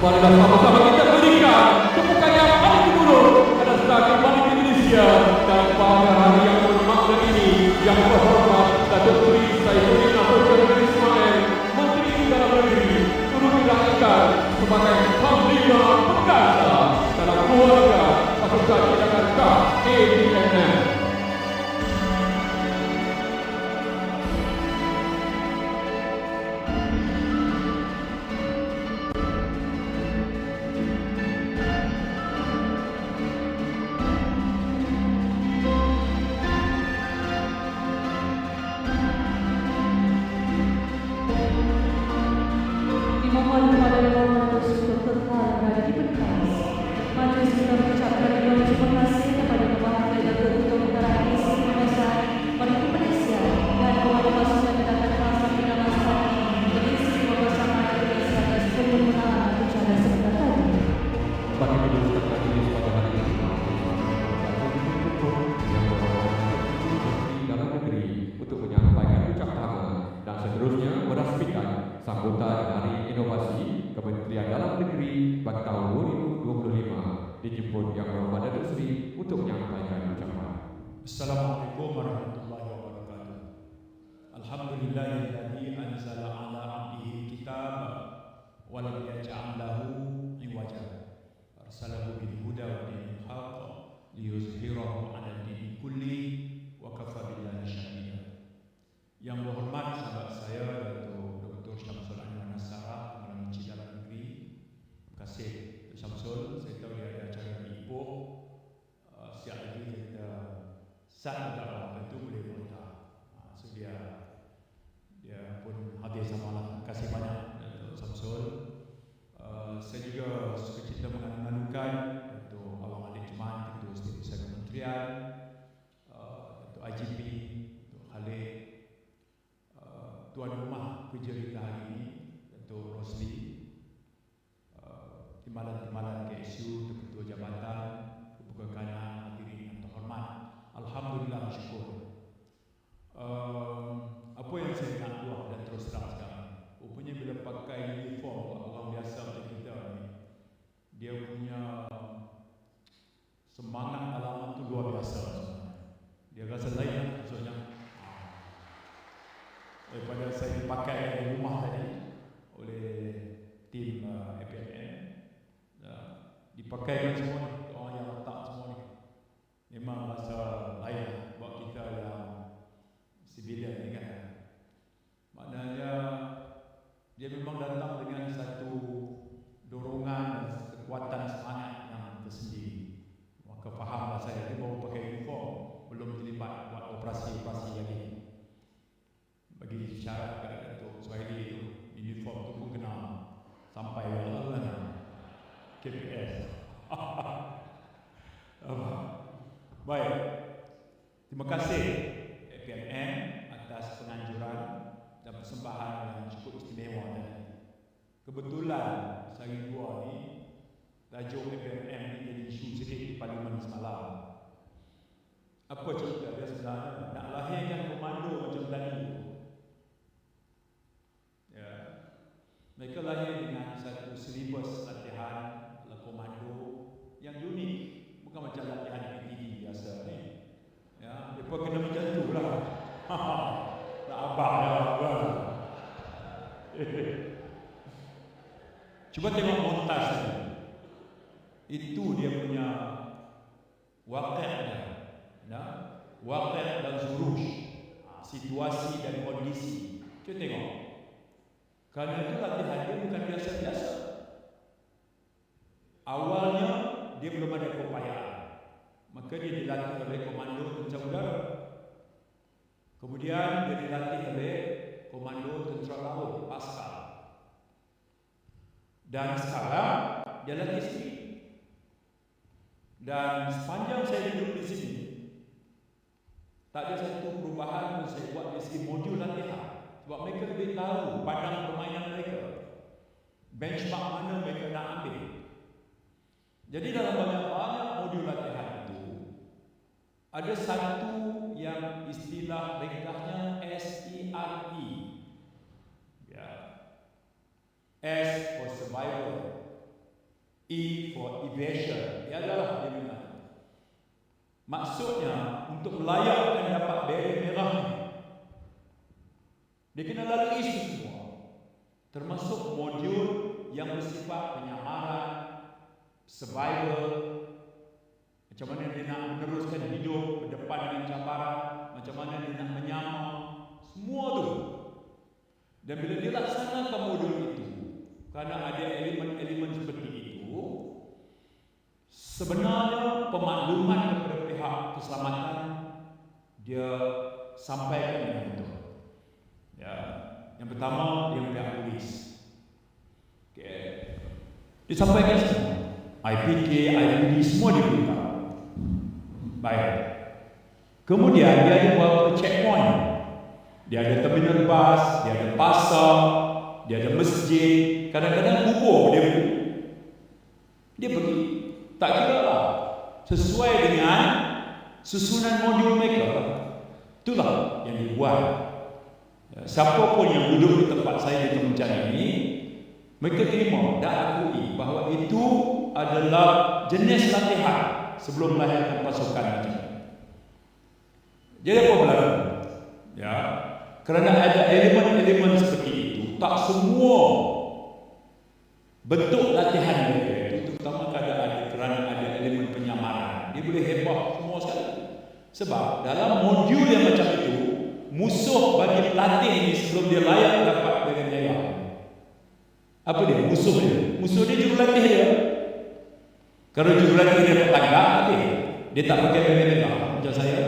Marilah sama-sama kita berikan tepukan yang paling gemuruh pada stasi maritim Indonesia dan pada hari yang bermakna ini yang terhormat Datuk Seri Saifuddin Abdul Ismail, Menteri Dalam Negeri, turut dilakukan sebagai panglima perkasa dalam keluarga pasukan cadangan KAPNM. Dimohon kepada Dewan Majelis untuk tetap berada di pentas. Majelis juga mengucapkan ribuan terima kasih kepada Kebahagiaan Datuk Ketua Negara Isi Penguasaan Maritim Malaysia dan kepada pasukan cadangan khas Bina Mastani Edisi Pembesaran Malaysia atas penggunaan acara sebentar tadi. Bagi penulis terkini pada hari ini, yang berhormat Menteri Dalam Negeri untuk menyampaikan ucap tangan dan seterusnya merasmikan sambutan Hari Inovasi Kementerian Dalam Negeri bagi tahun 2025 dijemput Yang Berhormat Datuk Seri untuk menyampaikan ucapan. Assalamualaikum warahmatullahi wabarakatuh. Alhamdulillahilladzi anzala ala 'abdihi kitab wa lam yaj'al lahu 'iwaja. Arsalahu bil huda wa dinil haqq liyuzhirahu 'ala dini kulli wa kafa billahi syahida. Yang berhormat sahabat saya Datuk Dr. Syamsul Anwar Nasara, Kepala Menteri Dalam Negeri. Terima kasih Dr. Syamsul. Saya tahu dia ada acara di Ipoh. Siap lagi kita sat dakwah itu boleh berita. So dia pun hadir sama lah. Terima kasih banyak Dr. Syamsul. Saya juga suka cerita mengalu-alukan Dr. Awang Alik Juman, Ketua Setiausaha Kementerian, Dr. IGP, Dr. Khalid, tuan rumah kerja kita hari ini, Datuk Rosli, timbalan-timbalan KSU, Ketua Jabatan, Ketua Kanan, hadirin yang terhormat. Alhamdulillah, syukur. Apa yang saya nak buat dan terus terang sekarang, rupanya bila pakai uniform orang biasa macam kita ni, dia punya semangat alamat tu luar biasa sebenarnya. Dia rasa lain maksudnya. Daripada saya dipakai di rumah tadi oleh tim APNN, dipakaikan semua ni, orang yang letak semua ni. Memang rasa lain buat kita yang civilian ni kan. Maknanya dia memang datang dengan satu dorongan dan kekuatan semangat yang tersendiri. Maka fahamlah saya, dia baru pakai uniform, belum terlibat buat operasi-operasi lagi. Bagi syarat kat Datuk Suhaili itu, uniform tu pun kena sampai mana KPS. Baik, terima kasih APNN atas penganjuran dan persembahan yang cukup istimewa tadi. Kebetulan sehari dua ni tajuk APNN ni jadi isu sikit di Parlimen semalam. Apa cerita dia sebenarnya? Nak lahirkan komando macam tadi. Ya. Mereka lahir dengan satu silibus latihan komando yang unik, bukan macam latihan PTD biasa ni. Ya, mereka kena macam tu lah. Tak abang lah. Cuba tengok montas ni. Itu dia punya waqi' dia. Ya, waqi' dan zurush. Situasi dan kondisi. Cuba tengok. Kerana itu latihan dia bukan biasa-biasa. Awalnya dia belum ada keupayaan, maka dia dilatih oleh komando tentera udara. Kemudian dia dilatih oleh komando tentera laut Pascal. Dan sekarang dia latih sendiri. Dan sepanjang saya duduk di sini, tak ada satu perubahan yang saya buat dari segi modul latihan. Sebab mereka lebih tahu padang permainan mereka, benchmark mana mereka nak ambil. Jadi dalam banyak-banyak modul latihan itu, ada satu yang istilah ringkasnya SERE. Ya. S for survival, E for evasion. Dia adalah dia bilang. Maksudnya untuk melayakkan dapat beret merah ni, dia kena lalui itu semua, termasuk modul yang bersifat penyamaran, survival, macam mana dia nak meneruskan hidup berdepan dengan cabaran, macam mana dia nak menyamar, semua tu. Dan bila dia laksanakan modul itu, kerana ada elemen-elemen seperti itu, sebenarnya pemakluman kepada pihak keselamatan dia sampaikan dengan betul. Ya, yang pertama dia pihak polis. Okay. Disampaikan semua. IPK, IPD semua diberitahu. Baik. Kemudian dia ada beberapa checkpoint. Dia ada terminal bas, dia ada pasar, dia ada masjid, kadang-kadang kubur dia pergi. Dia pergi. Tak kira lah. Sesuai dengan susunan modul mereka. Itulah yang dibuat. Siapa pun yang duduk di tempat saya di Kementerian ini, mereka terima dan akui bahawa itu adalah jenis latihan sebelum melahirkan pasukan macam ini. Jadi apa berlaku? Ya, kerana ada elemen-elemen seperti itu, tak semua bentuk latihan mereka itu, terutama kerana ada elemen penyamaran, dia boleh hebah semua sekali. Sebab dalam modul yang macam itu, musuh bagi pelatih ini sebelum dia layak dapat beret merah. Apa dia? Musuh dia. Musuh dia jurulatih dia. Kalau jurulatih dia pelanggar, dia tak pakai beret merah macam saya.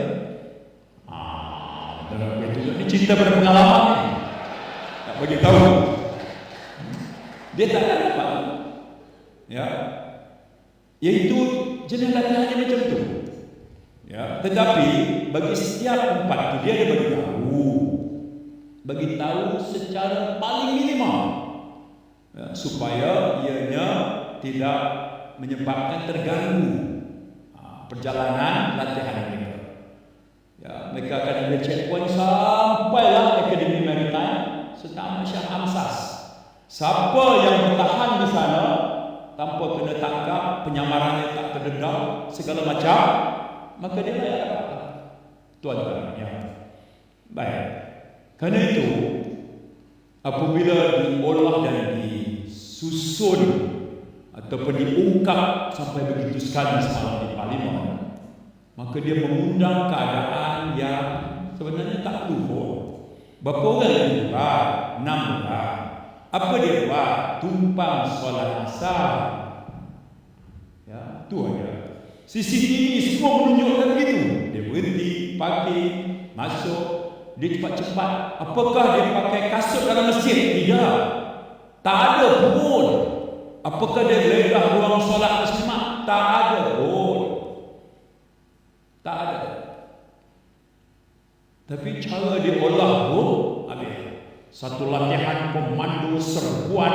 Ini cerita pada pengalaman ni. Tak bagi tahu. Dia tak dapat. Ya. Iaitu jenis latihannya macam tu. Ya, tetapi bagi setiap tempat itu dia ada bagi tahu secara paling minimal, ya, supaya ianya tidak menyebabkan terganggu perjalanan latihan mereka. Ya, mereka akan ada checkpoint sampailah Akademi Maritime serta Syah Amsas. Siapa yang bertahan di sana tanpa kena tangkap, penyamarannya tak terdedah, segala macam, maka dia layak dapat tuan-tuannya. Baik. Kerana itu, apabila diolah dan disusun ataupun diungkap sampai begitu sekali semalam di Parlimen, maka dia mengundang keadaan yang sebenarnya tak perlu pun. Berapa orang yang buat? 6 orang. Apa dia buat? Tumpang solat asar. Ya, tu aja. CCTV semua menunjukkan begitu. Dia berhenti, parking, masuk, dia cepat-cepat. Apakah dia pakai kasut dalam masjid? Tidak. Tak ada pun. Apakah dia geledah ruang solat muslimat? Tak ada pun. Tak ada. Tapi cara dia olah tu, habis. Satu latihan komando serbuan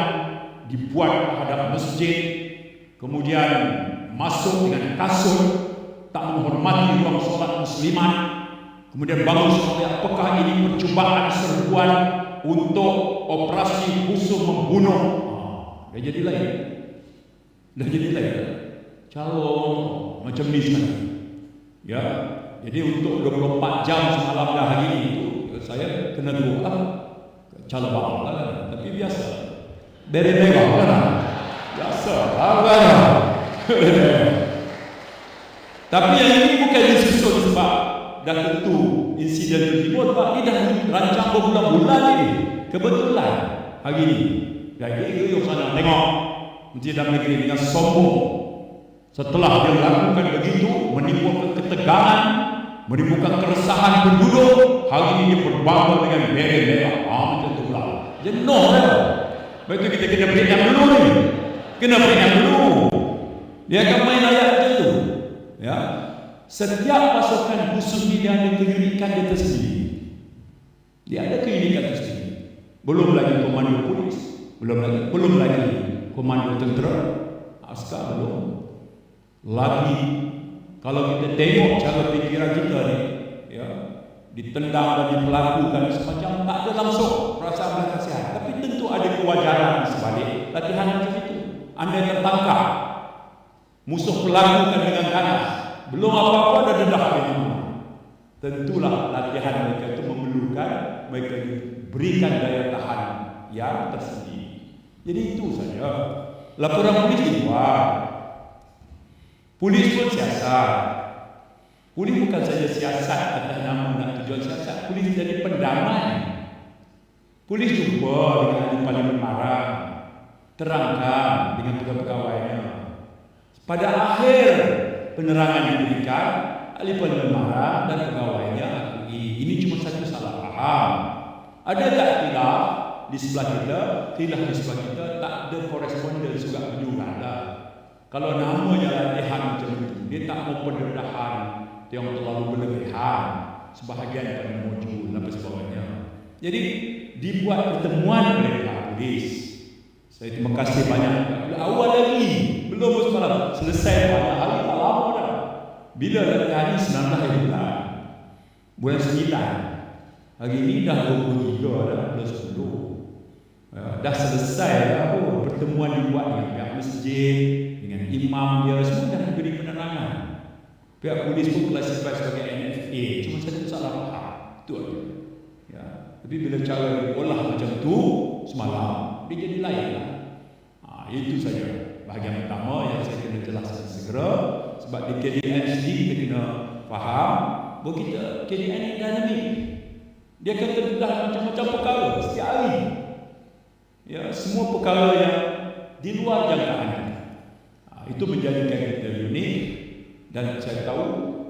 dibuat terhadap masjid, kemudian masuk dengan kasut, tak menghormati ruang solat muslimat, kemudian bangun sekali. Apakah ini percubaan serbuan untuk operasi khusus membunuh? Dah jadi lain. Dah jadi lain. Calon macam ni sekali. Ya. Jadi untuk 24 jam semalam dah hari ini itu saya kena doa calon bawah lah. Tapi biasa. Dari mega lah. Biasa. Tapi yang ini bukan disusun sebab dah tentu insiden itu timbul. Sebab ini dah rancang berbulan-bulan ni. Kebetulan hari ini. Jadi yuk sana tengok Menteri Dalam Negeri dengan sombong. Setelah dia lakukan begitu, menimbulkan ketegangan, menimbulkan keresahan penduduk, hari ini dia berbangun dengan merah-merah. Macam tu pula. Jenuh kan? Lepas itu kita kena berikan dulu ni. Kena berikan dulu. Dia akan main ayat macam tu. Ya. Setiap pasukan khusus ni dia ada keunikan dia tersendiri. Dia ada keunikan tersendiri. Belum lagi komando polis, belum lagi komando tentera, askar belum. Lagi kalau kita tengok cara fikiran kita ni, ya, ditendang dan diperlakukan semacam tak ada langsung perasaan belas kasihan, tapi tentu ada kewajaran sebalik latihan macam itu. Anda tertangkap, musuh perlakukan dengan ganas, belum apa-apa dah dedah dia. Tentulah latihan mereka itu memerlukan mereka diberikan daya tahan yang tersendiri. Jadi itu saja. Laporan polis dibuat. Polis pun siasat. Polis bukan saja siasat atas nama nak tujuan siasat. Polis jadi pendamai. Polis jumpa dengan ahli parlimen marah, terangkan dengan pegawai-pegawainya. Pada akhir penerangan yang diberikan, ahli parlimen marah dan pegawainya akui ini cuma satu salah faham. Ada tak khilaf di sebelah kita, khilaf di sebelah kita, tak ada koresponden juga menyurat lah. Kalau namanya latihan macam itu, dia tak mau pendedahan yang terlalu berlebihan, sebahagian pada mojul dan sebagainya. Jadi dibuat pertemuan oleh pihak polis. Saya terima kasih banyak. Awal lagi, belum semalam, selesai banyak hari, tak lama dah. Bila latihan ini 19 bulan, bulan 9. Hari ini dah 23 dah, bulan 10. Dah selesai dah pun pertemuan dibuat dengan pihak masjid, dengan imam dia, semua dah beri penerangan. Pihak polis pun klasifikasi sebagai NFA, cuma satu salah faham. Itu aja. Ya. Tapi bila cara diolah macam tu semalam, dia jadi lain lah. Itu saja bahagian pertama yang saya kena jelaskan segera. Sebab di KDN sendiri kita kena faham bahawa kita KDN ini dinamik. Dia akan terdedah macam-macam perkara setiap hari. Ya, semua perkara yang di luar jangkaan kita. Itu menjadikan kita unik. Dan saya tahu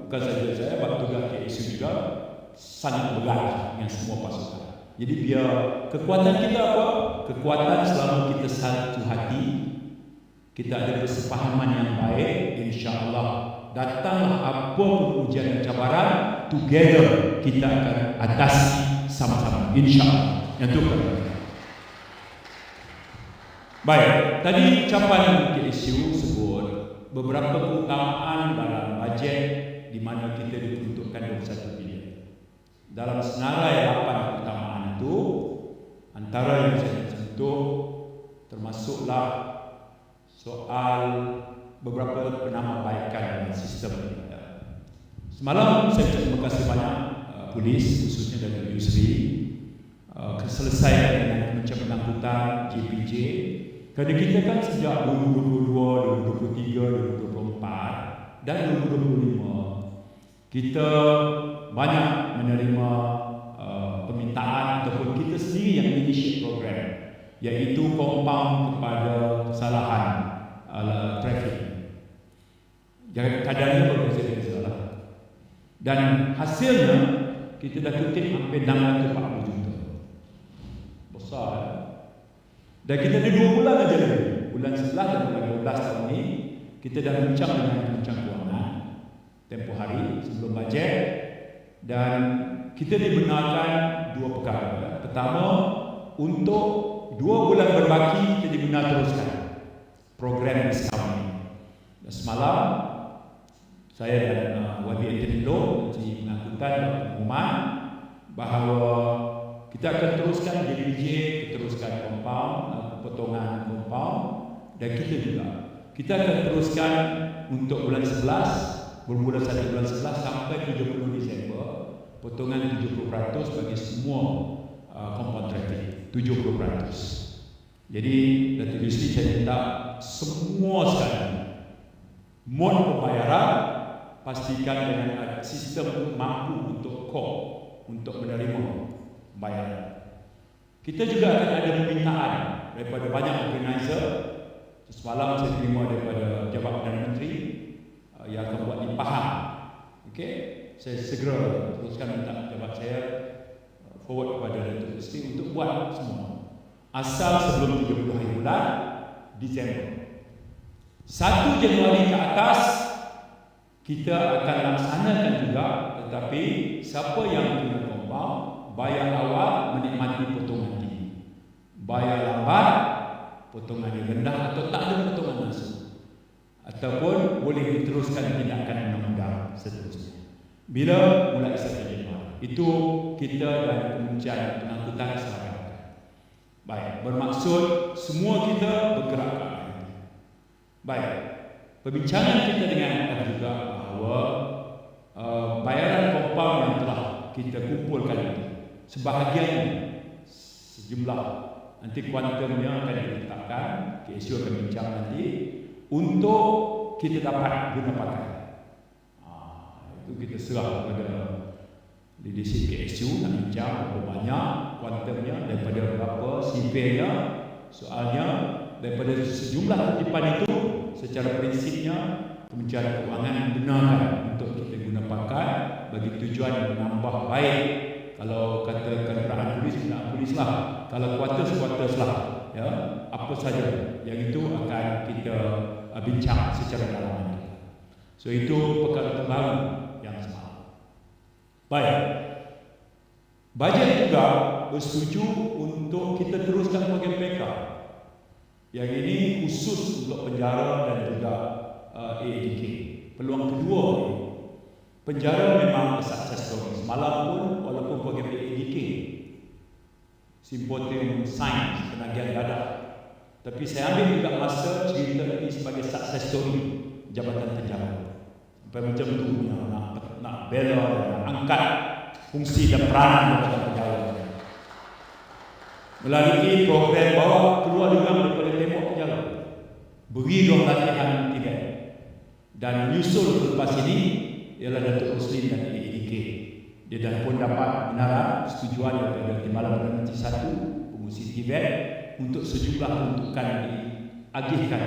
bukan saja saya, tugas KSU juga sangat berat dengan semua pasukan. Jadi biar kekuatan kita apa? Kekuatan selama kita satu hati, kita ada persepahaman yang baik, insya-Allah datanglah apa pun ujian dan cabaran, together kita akan atasi sama-sama, insya-Allah. Yang itu kan. Baik, tadi ucapan KSU sebut beberapa keutamaan dalam bajet di mana kita diperuntukkan 21 bilion. Dalam senarai 8 keutamaan itu, antara yang saya sentuh termasuklah soal beberapa penambahbaikan dalam sistem ini. Semalam saya terima kasih banyak polis, khususnya dari Yusri, selesai dengan Kementerian Pengangkutan JPJ. Kerana kita kan sejak 2022, 2023, 2024 dan 2025 kita banyak menerima permintaan ataupun kita sendiri yang initiate program, iaitu compound kepada kesalahan trafik. Kadarnya berbeza-beza lah. Dan hasilnya kita dah kutip hampir 640 juta. Besar. Dan kita ada 2 bulan aja lagi. Bulan 11 dan bulan 12 tahun ini kita dah bincang dengan Kementerian Kewangan tempoh hari sebelum bajet, dan kita dibenarkan 2 perkara. Pertama, untuk 2 bulan berbaki kita dibenar teruskan program diskaun ini. Dan semalam saya dan Wadi Anthony Loh, Menteri Pengangkutan dan Pengumuman, bahawa kita akan teruskan JPJ, teruskan compound, potongan compound, dan kita akan teruskan untuk bulan 11, bermula 1 bulan 11 sampai 30 Disember, potongan 70% bagi semua compound traffic, 70%. Jadi Datuk Yusri saya minta semua sekali mod pembayaran pastikan dengan sistem mampu untuk untuk menerima bayaran. Kita juga akan ada permintaan daripada banyak organizer. Semalam saya terima daripada Jabat Perdana Menteri yang akan buat ini faham. Okey, saya segera teruskan minta jabat saya forward kepada Datuk Yusri untuk buat semua. Asal sebelum 30 hari bulan Disember. 1 Januari ke atas kita akan laksanakan juga, tetapi siapa yang punya compound bayar awal menikmati potongan tinggi, bayar lambat potongan yang rendah atau tak ada potongan langsung, ataupun boleh diteruskan tindakan undang-undang seterusnya. Bila mulai 1 Januari itu kita dan Kementerian Pengangkutan sepakat. Baik, bermaksud semua kita bergerak ke arah ini. Baik, perbincangan kita dengan anda juga bahawa bayaran compound yang telah kita kumpulkan itu sebahagian sejumlah nanti kuantumnya akan diletakkan, KSU akan bincang nanti untuk kita dapat guna pakai. Itu kita serah kepada leadership KSU nak bincang berapa banyak kuantumnya, daripada berapa sipirnya. Soalnya daripada sejumlah kutipan itu secara prinsipnya Kementerian Kewangan membenarkan untuk kita guna pakai bagi tujuan menambah baik. Kalau kata kenderaan polis, kenderaan polis lah. Kalau kuartus lah. Ya, apa saja yang itu akan kita bincang secara dalam. So itu perkara terbaru yang semalam. Baik. Bajet juga bersetuju untuk kita teruskan program PK. Yang ini khusus untuk penjara dan juga AADK. Peluang kedua ini, penjara memang success story. Semalam pun walaupun program AADK, Simposium Sains Penagihan Dadah, tapi saya ambil juga masa cerita ini sebagai success story Jabatan Penjara. Sampai macam tu nak bela dan angkat fungsi dan peranan Jabatan Penjara melalui program bawa keluar juga daripada tembok penjara, beri dong latihan Tibet, dan menyusul selepas ini ialah Datuk Muslim dan AADK. Dia dah pun dapat benaran persetujuan daripada Timbalan Perdana Menteri 1 Pengurusi Tibet untuk sejumlah peruntukan diagihkan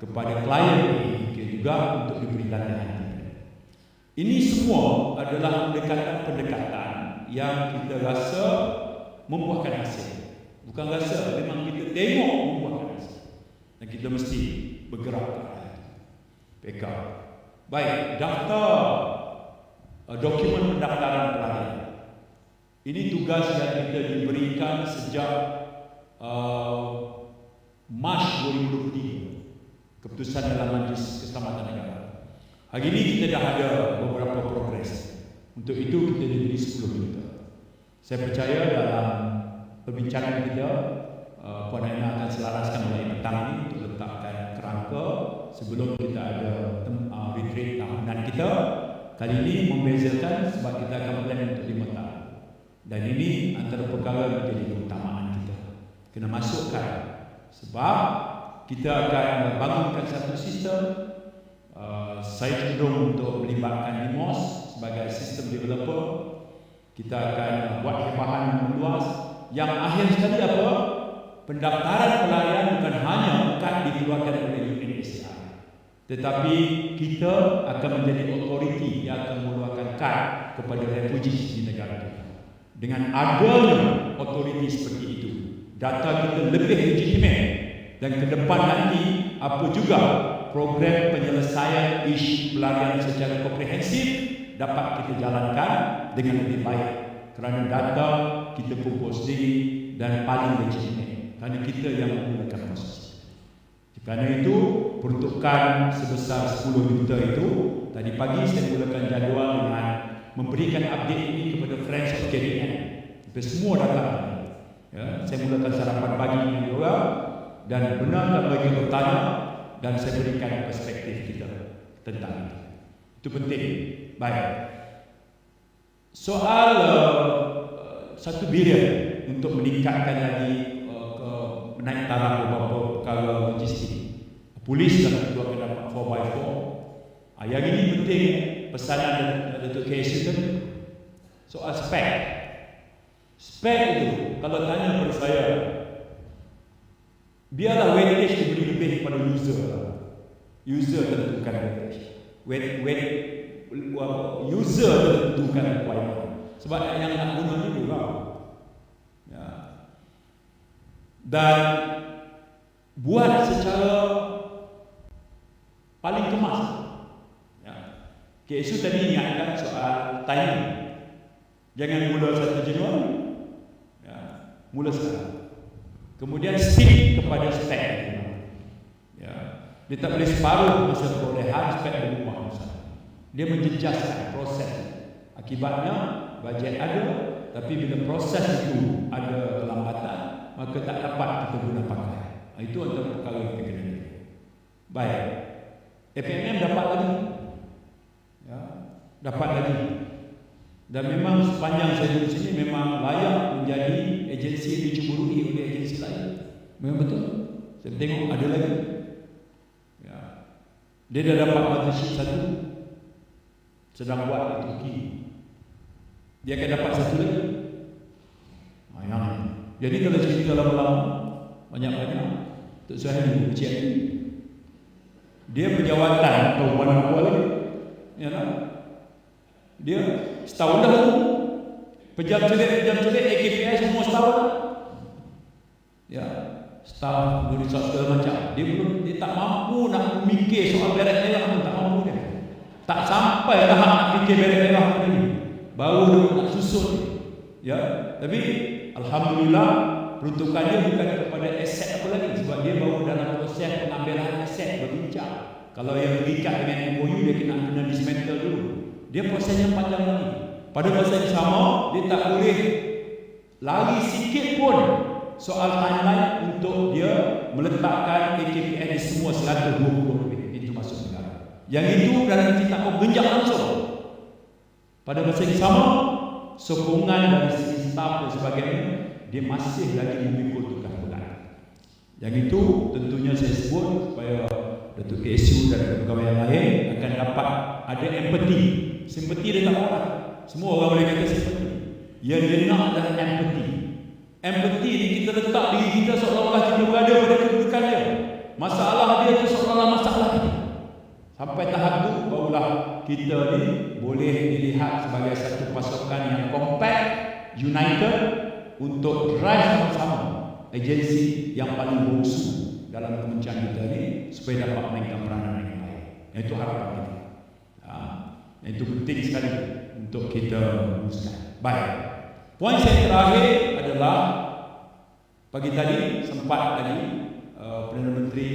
kepada klien AADK juga untuk diberi latihan Tibet. Ini semua adalah pendekatan yang kita rasa membuahkan hasil. Bukan rasa, memang kita tengok membuahkan hasil. Dan kita mesti bergerak ke arah itu. PK. Baik, daftar dokumen pendaftaran pelarian. Ini tugas yang kita diberikan sejak Mac 2023. Keputusan dalam Majlis Keselamatan Negara. Hari ini kita dah ada beberapa progres. Untuk itu kita diberi 10 juta. Saya percaya dalam perbincangan kita, Puan Aina akan selaraskan mulai petang ini untuk letakkan rangka sebelum kita ada retreat tahunan kita. Kali ini membezakan sebab kita akan plan untuk 5 tahun. Dan ini antara perkara menjadi keutamaan kita. Kena masukkan sebab kita akan bangunkan satu sistem. Saya cenderung untuk melibatkan Limos sebagai sistem developer. Kita akan buat hembahan yang meluas. Yang akhir sekali apa? Pendaftaran pelayan bukan hanya kad dikeluarkan oleh UNHCR, tetapi kita akan menjadi autoriti yang akan mengeluarkan kad kepada refugees di negara kita. Dengan adanya autoriti seperti itu, data kita lebih legitimate, dan ke depan nanti apa juga program penyelesaian isu pelarian secara komprehensif dapat kita jalankan dengan lebih baik kerana data kita kumpul sendiri dan paling legitimate kerana kita yang menggunakan proses. Kerana itu peruntukan sebesar 10 juta itu tadi pagi saya mulakan jadual dengan memberikan update ini kepada Friends of KDN. Semua datang. Ya, saya mulakan sarapan pagi dengan dia dan benar mereka bertanya dan saya berikan perspektif kita tentang itu. Itu penting. Baik. Soal 1 bilion untuk meningkatkan lagi menaik taraf beberapa perkara logistik. Polis dah keluarkan dapat 4x4. Yang ini penting pesanan Datuk KSU tadi. Soal spek. Spek itu kalau tanya kepada saya, biarlah weightage diberi lebih kepada user. User tentukan weightage. User tentukan requirement. Sebab yang nak guna ni dia. Ya. Dan buat secara paling kemas. Ya. KSU tadi ingatkan soal timing. Jangan mula 1 Januari. Ya. Mula sekarang. Kemudian stick kepada spek. Ya. Dia tak boleh separuh masa perolehan spek berubah masa. Dia menjejaskan proses. Akibatnya bajet ada, tapi bila proses itu ada kelambatan, maka tak dapat kita guna pakai. Itu antara perkara yang kita kena. Baik. FMM dapat lagi. Ya, dapat lagi. Dan memang sepanjang saya duduk sini memang layak menjadi agensi yang diceburui oleh agensi lain. Memang betul. Saya tengok ada lagi. Ya. Dia dah dapat partnership 1. Sedang buat di Turki. Dia akan dapat 1 lagi. Jadi kalau cerita lama-lama banyak-banyak Tok Suhaili ujian ini dia berjawatan atau mana apa lagi. Ya tak? Dia setahun dah lalu. Pejam celik AKPI semua setahun. Ya, setahun berusaha segala macam. Dia tak mampu nak memikir soal beret merah pun tak mampu dia. Tak sampai tahap nak fikir beret merah ni. Baru dia nak susun. Ya, tapi alhamdulillah peruntukannya bukan kepada aset apa lagi sebab dia baru dalam proses pengambilan aset berbincang. Kalau yang terikat dengan MOU dia kena dismantle dulu. Dia prosesnya panjang lagi. Pada masa yang sama dia tak boleh lari sikit pun soal timeline untuk dia meletakkan AKPN di semua 120 lebih pintu masuk negara. Yang itu dalam kita genjak langsung. Pada masa yang sama sokongan dari segi staf dan sebagainya dia masih lagi memikul tugas berat. Yang itu tentunya saya sebut supaya Datuk KSU dan pegawai yang lain akan dapat ada empati. Simpati dia tak orang. Semua orang boleh kata simpati. Yang dia nak adalah empati. Empati ni kita letak diri kita seolah-olah kita berada pada kedudukan dia. Masalah dia itu seolah-olah masalah kita. Sampai tahap itu barulah kita ni boleh dilihat sebagai satu pasukan yang compact, united untuk drive sama-sama agensi yang paling bungsu dalam kementerian kita ni supaya dapat mainkan peranan yang baik. Itu harapan kita. Itu penting sekali untuk kita rumuskan. Baik. Poin saya terakhir adalah pagi tadi sempat tadi Perdana Menteri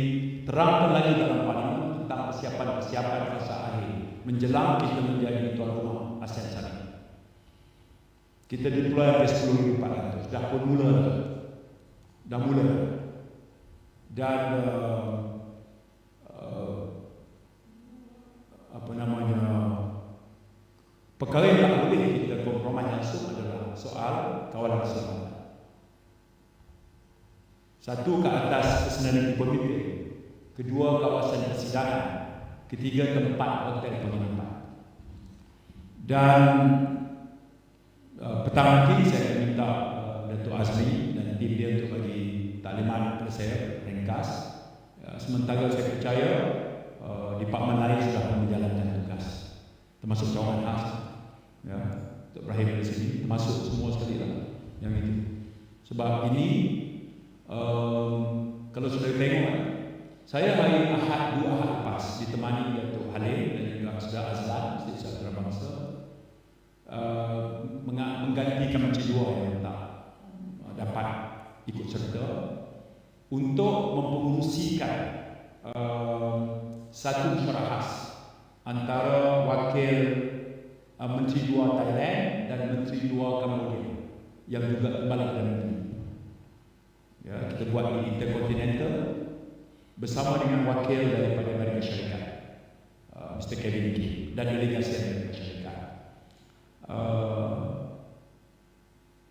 terangkan lagi dalam parlimen tentang persiapan fasa akhir menjelang kita menjadi tuan rumah ASEAN sana. Kita deploy sampai 10,400. Dah pun mula. Dah mula. Dan perkara yang tak boleh kita kompromi langsung adalah soal kawalan keselamatan. Satu, ke atas personaliti pemimpin. Kedua, kawasan persidangan. Ketiga, tempat hotel penginapan. Dan petang nanti saya akan minta Datuk Azmi dan tim dia untuk bagi taklimat kepada saya ringkas. Sementara saya percaya departmen lain sudah menjalankan tugas, termasuk cawangan khas, ya, Dr. Ibrahim dari sini, termasuk semua sekali lah yang itu. Sebab ini kalau sudah tengok, saya hari Ahad, 2 Ahad lepas ditemani Datuk Halim dan juga Saudara Azlan, Setiausaha Antarabangsa, menggantikan Menteri Luar yang tak dapat ikut serta untuk mempengurusikan satu syarah khas antara wakil Menteri Luar Thailand dan Menteri Luar Cambodia yang juga kembali ke negeri. Ya, kita buat di Intercontinental bersama dengan wakil daripada Amerika Syarikat, Mr. Kevin King, dan delegasi Amerika Syarikat.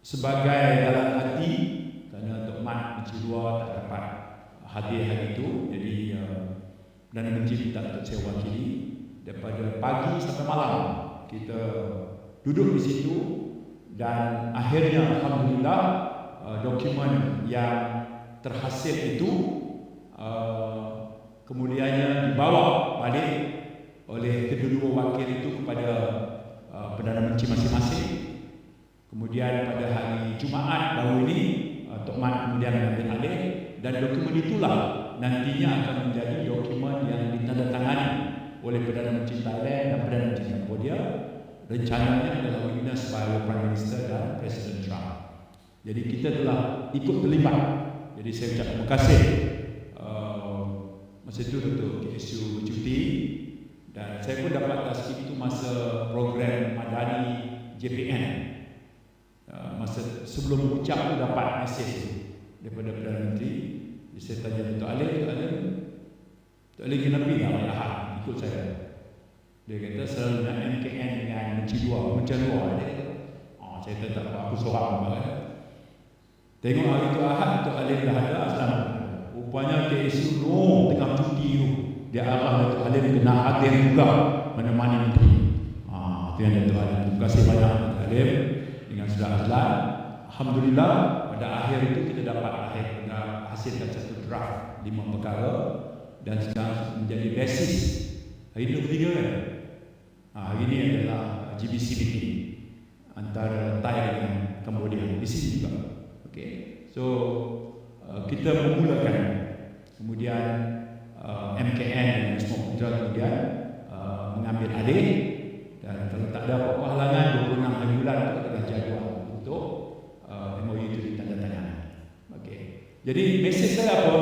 Sebagai dalam hati, kerana Tok Mat Menteri Luar tak dapat hadir hari itu, jadi Perdana Menteri minta untuk saya wakili. Daripada pagi sampai malam kita duduk di situ, dan akhirnya alhamdulillah dokumen yang terhasil itu kemudiannya dibawa balik oleh kedua wakil itu kepada Perdana Menteri masing-masing. Kemudian pada hari Jumaat baru ini Tok Mat kemudian mengambil alih, dan dokumen itulah nantinya akan menjadi dokumen yang ditandatangani oleh Perdana Menteri Thailand dan Perdana Menteri Cambodia. Rencananya adalah witness by Prime Minister dan Presiden Trump. Jadi kita telah ikut terlibat. Jadi saya ucap terima kasih masa itu untuk KSU bercuti, dan saya pun dapat tasbih itu masa program Madani JPN. Masa sebelum ucap tu dapat mesej daripada Perdana Menteri. Jadi saya tanya Datuk Alim kenapa tak main Ahad ikut saya? Dia kata selalu nak MKN dengan Menteri Luar. Dia kata, saya tak apa, aku seorang banget. Tengok hari itu Ahad, Datuk Alim dah ada asal. Rupanya KSU tengah cuti tu, dia arah Datuk Alim kena hadir juga menemani Menteri. Itu yang Datuk Alim. Terima kasih banyak Datuk Alim dengan Saudara Azlan. Alhamdulillah pada akhir itu kita dapat hasilkan satu draft 5 perkara dan sedang menjadi basis. Hari ini 23 kan? Hari ini adalah GBC meeting antara Thailand dengan Cambodia di sini juga. Okay. So kita memulakan, kemudian MKN dan semua putra kemudian mengambil alih, dan kalau tak ada apa-apa halangan 26 hari bulan itu adalah jadual untuk MOU itu ditandatangani. Okay. Jadi mesej saya apa?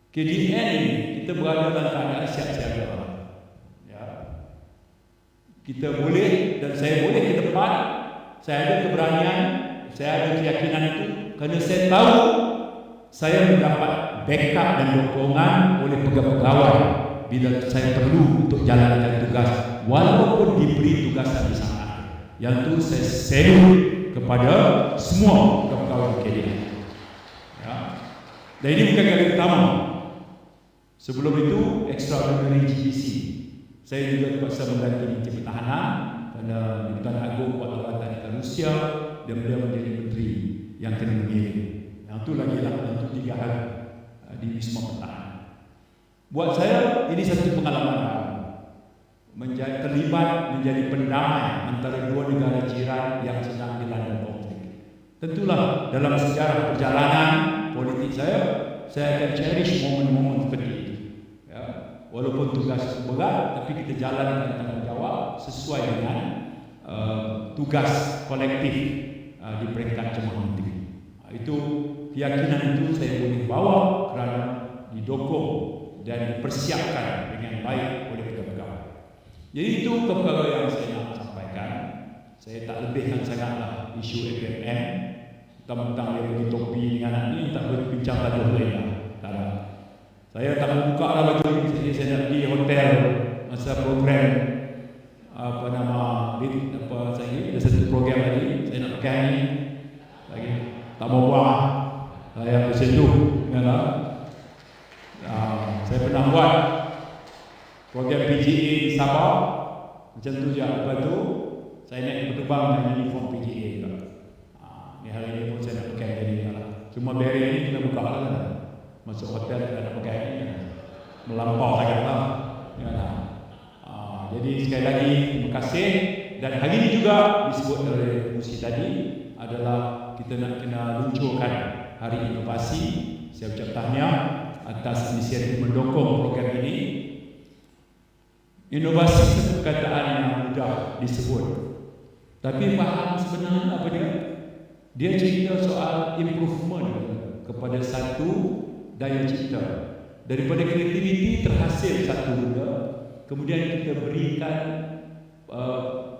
KDN ini kita berada dalam keadaan siap-siaga. Ya. Kita boleh, dan saya boleh ke depan. Saya ada keberanian, saya ada keyakinan itu kerana saya tahu saya mendapat backup dan dukungan oleh pegawai bila saya perlu untuk jalankan tugas, walaupun diberi tugas di sana. Yang itu saya salute kepada semua pegawai KDN. Ya. Dan ini bukan kali pertama. Sebelum itu extraordinary GBC, saya juga terpaksa mengganti Menteri Pertahanan kerana Di-Tuan Agong Kuala Tanah Rusia, dan beliau menjadi menteri yang kena mengirim. Yang itu lagi lah, itu 3 hari di Wisma Pertahanan. Buat saya ini satu pengalaman terlibat menjadi pendamai antara 2 negara jiran yang sedang dilanda konflik. Tentulah dalam sejarah perjalanan politik saya akan cherish momen-momen seperti itu. Ya, walaupun tugas berat, tapi kita jalan dengan tanggungjawab sesuai dengan tugas kolektif di peringkat Jemaah Menteri. Itu keyakinan itu saya boleh bawa kerana didukung dan dipersiapkan dengan baik oleh pegawai. Jadi itu perkara yang saya nak sampaikan. Saya tak lebihkan sangatlah isu FMM. Tentang dia bagi topi dengan anak ni tak berbincang tajuk lain lah. Tak ada. Saya tak membuka lah baju ni. Jadi saya nak pergi hotel masa program tak mau buang. Saya bersentuh, ya. Saya pernah buat program PGA di Sabah, macam tu je. Lepas tu saya naik berterbang dengan uniform PGA juga. Ni hari ni pun saya nak pakai dari ni. Cuma barrier ni kena buka lah kan. Masuk hotel kita nak pakai ni kan. Melampau sangat lah. Jadi sekali lagi terima kasih. Dan hari ini juga disebut oleh Musi tadi adalah kita nak kena luncurkan Hari Inovasi. Saya ucap tahniah atas inisiatif mendukung program ini. Inovasi satu perkataan yang mudah disebut, tapi faham sebenarnya apa dia? Dia cerita soal improvement kepada satu daya cipta. Daripada kreativiti terhasil satu benda, kemudian kita berikan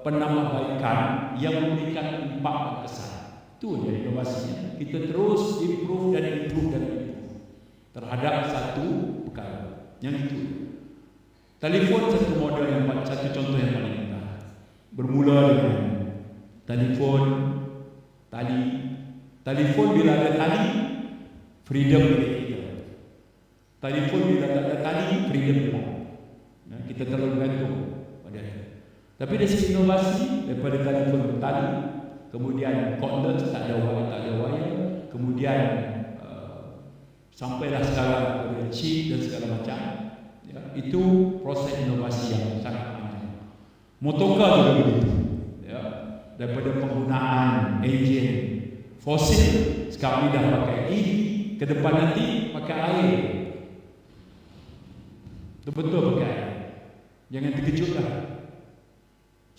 penambahbaikan yang memberikan impak dan kesan. Itu dia inovasinya. Kita terus improve terhadap satu perkara. Yang itu. Telefon satu model yang satu contoh yang paling mudah. Bermula dengan telefon tali. Telefon bila ada tali, freedom milik kita. Telefon bila tak ada tali, freedom hilang. Kita terlalu bergantung pada dia. Tapi dari segi inovasi, daripada telefon bertali, kemudian cordless, tak ada wire, kemudian sampailah sekarang kepada chip dan segala macam. Ya, itu proses inovasi yang sangat panjang. Motorcar juga begitu. Ya, daripada penggunaan enjin fosil, sekarang ini dah pakai EV, ke depan nanti pakai air. Betul-betul pakai air. Jangan terkejutlah.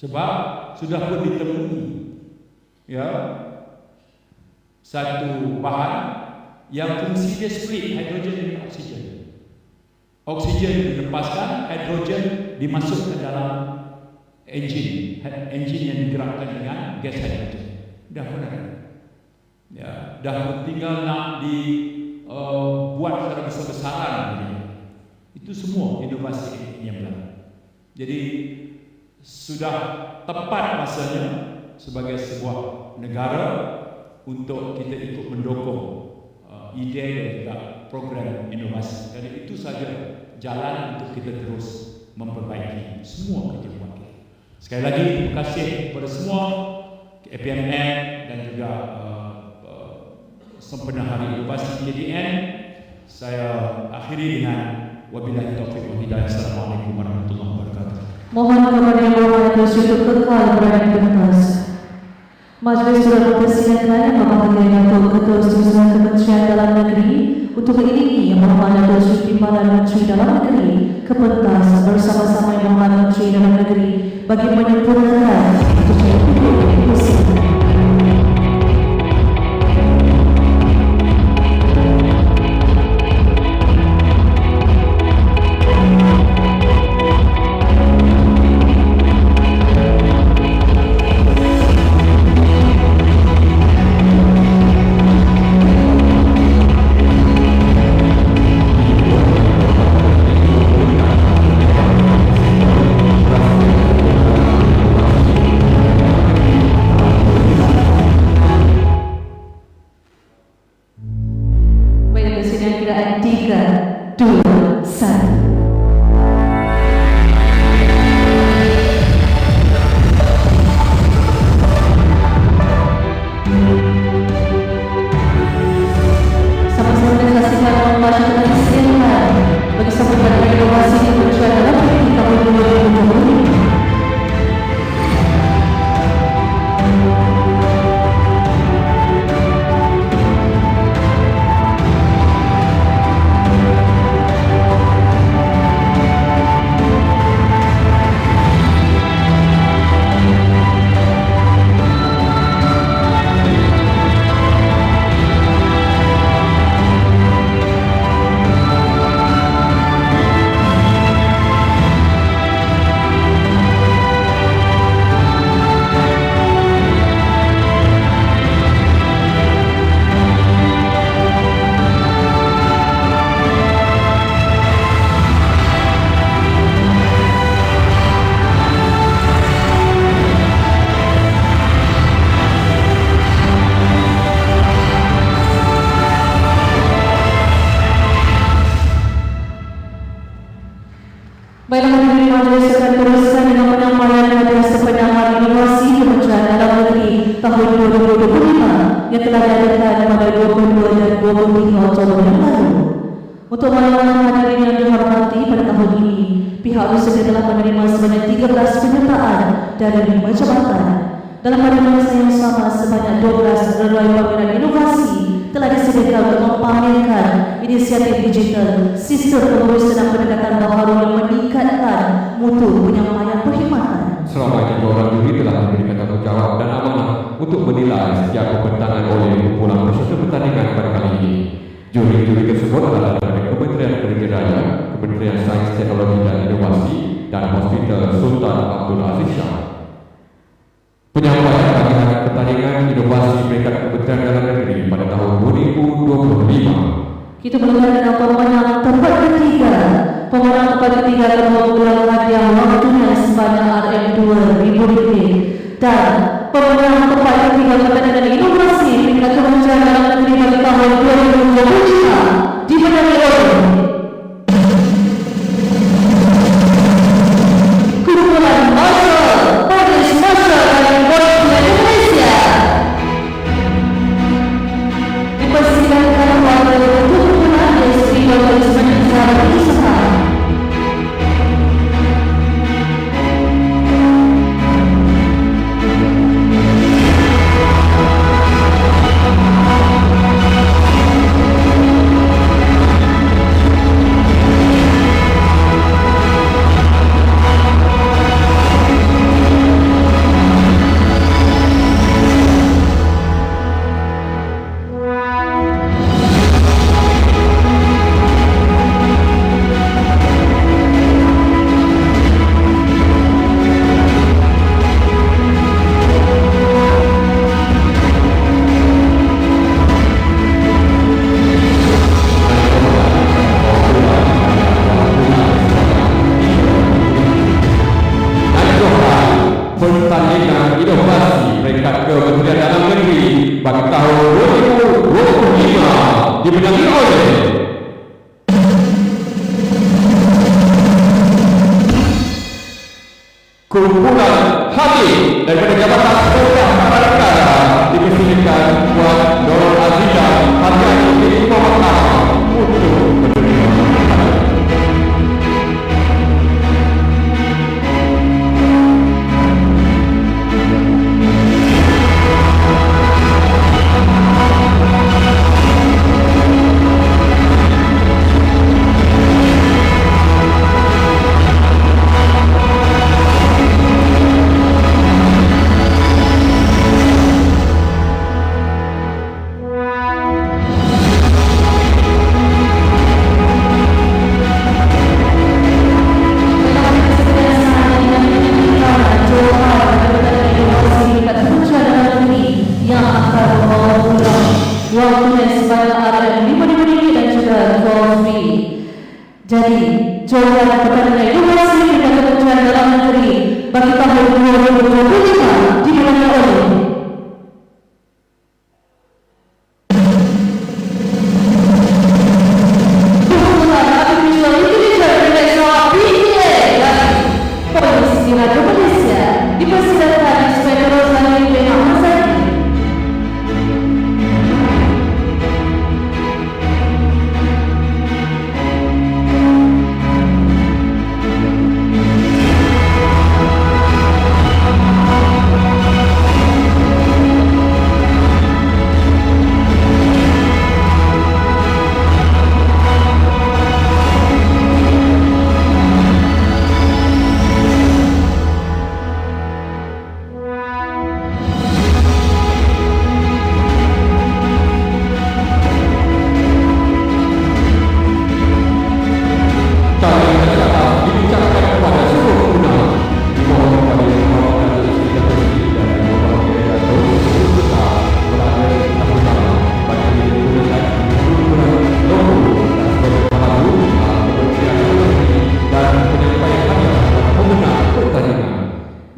Sebab sudah pun ditemui ya satu bahan yang fungsi dia split hidrogen dan oksigen. Oksigen dilepaskan, hidrogen dimasukkan dalam enjin yang digerakkan dengan gas hidrogen. Dah pernah kan? Ya, dah tinggal nak buat secara besar-besaran. Itu semua inovasi yang berlaku. Jadi sudah tepat masanya sebagai sebuah negara untuk kita ikut mendukung ide dan juga program inovasi. Dan itu saja jalan untuk kita terus memperbaiki semua kerja buat kita. Sekali lagi terima kasih kepada semua APMN dan juga sempena Hari Inovasi JDN. Saya akhiri dengan wabillahi taufiq wal hidayah. Assalamualaikum warahmatullahi wabarakatuh. Mohon kepada Yang Maha Kuasa untuk kekal berada di atas. Majlis sudah mempersilakan Bapak Datuk Ketua Urusan Kementerian Dalam Negeri untuk mengiringi Yang Berhormat Datuk Seri Timbalan Menteri Dalam Negeri ke pentas bersama-sama Yang Berhormat Menteri Dalam Negeri bagi menyempurnakan tujuan hidup inklusif. 23 Oktober yang lalu. Untuk malam hadirin yang dihormati, pada tahun ini pihak usaha telah menerima sebanyak 13 penyertaan dari 5 jabatan. Dalam pada masa yang sama, sebanyak 12 gerai pameran inovasi telah disediakan untuk mempamerkan inisiatif digital, sistem pengurusan dan pendekatan baharu yang meningkatkan mutu penyampaian perkhidmatan. Selama ini orang juri telah memberikan tanggungjawab dan amanah untuk menilai setiap pembentangan oleh kumpulan peserta pertandingan pada kali ini. Juri-juri tersebut adalah dari Kementerian Kerja Raya, Kementerian Sains, Teknologi dan Inovasi, dan Hospital Sultan Abdul Aziz Shah. Penyampaian bagian pertandingan inovasi peringkat Kementerian Dalam Negeri pada tahun 2025. Kita melihat dengan pemenang tempat ketiga. Pemenang tempat ketiga akan memperoleh hadiah wang tunai sebanyak RM2.000 dan pemenang tempat ketiga pertandingan inovasi peringkat Kementerian Dalam Negeri pada tahun 2025 dimenangi oleh kumpulan Marshall Police Marshall dari Polisi Indonesia. Dipersilakan wakil untuk kumpulan Istri Polis Indonesia berusaha. Pertandingan inovasi peringkat Kementerian Dalam Negeri bagi tahun 2025 dimenangi oleh kumpulan hakim daripada Jabatan Sekolah Kepala Negara dipersilakan buat Nur Azida Hadiah Milik Pemerintah untuk menerima. Jadi, jawaban pertandingan inovasi peringkat Kementerian Dalam Negeri bagi tahun 2025 dimenangi oleh kumpulan Artificial Intelligence Indonesia PIA dan Polisi Radio Malaysia. Dipersilakan Inspektur Rosali bin Ahmad Zaki.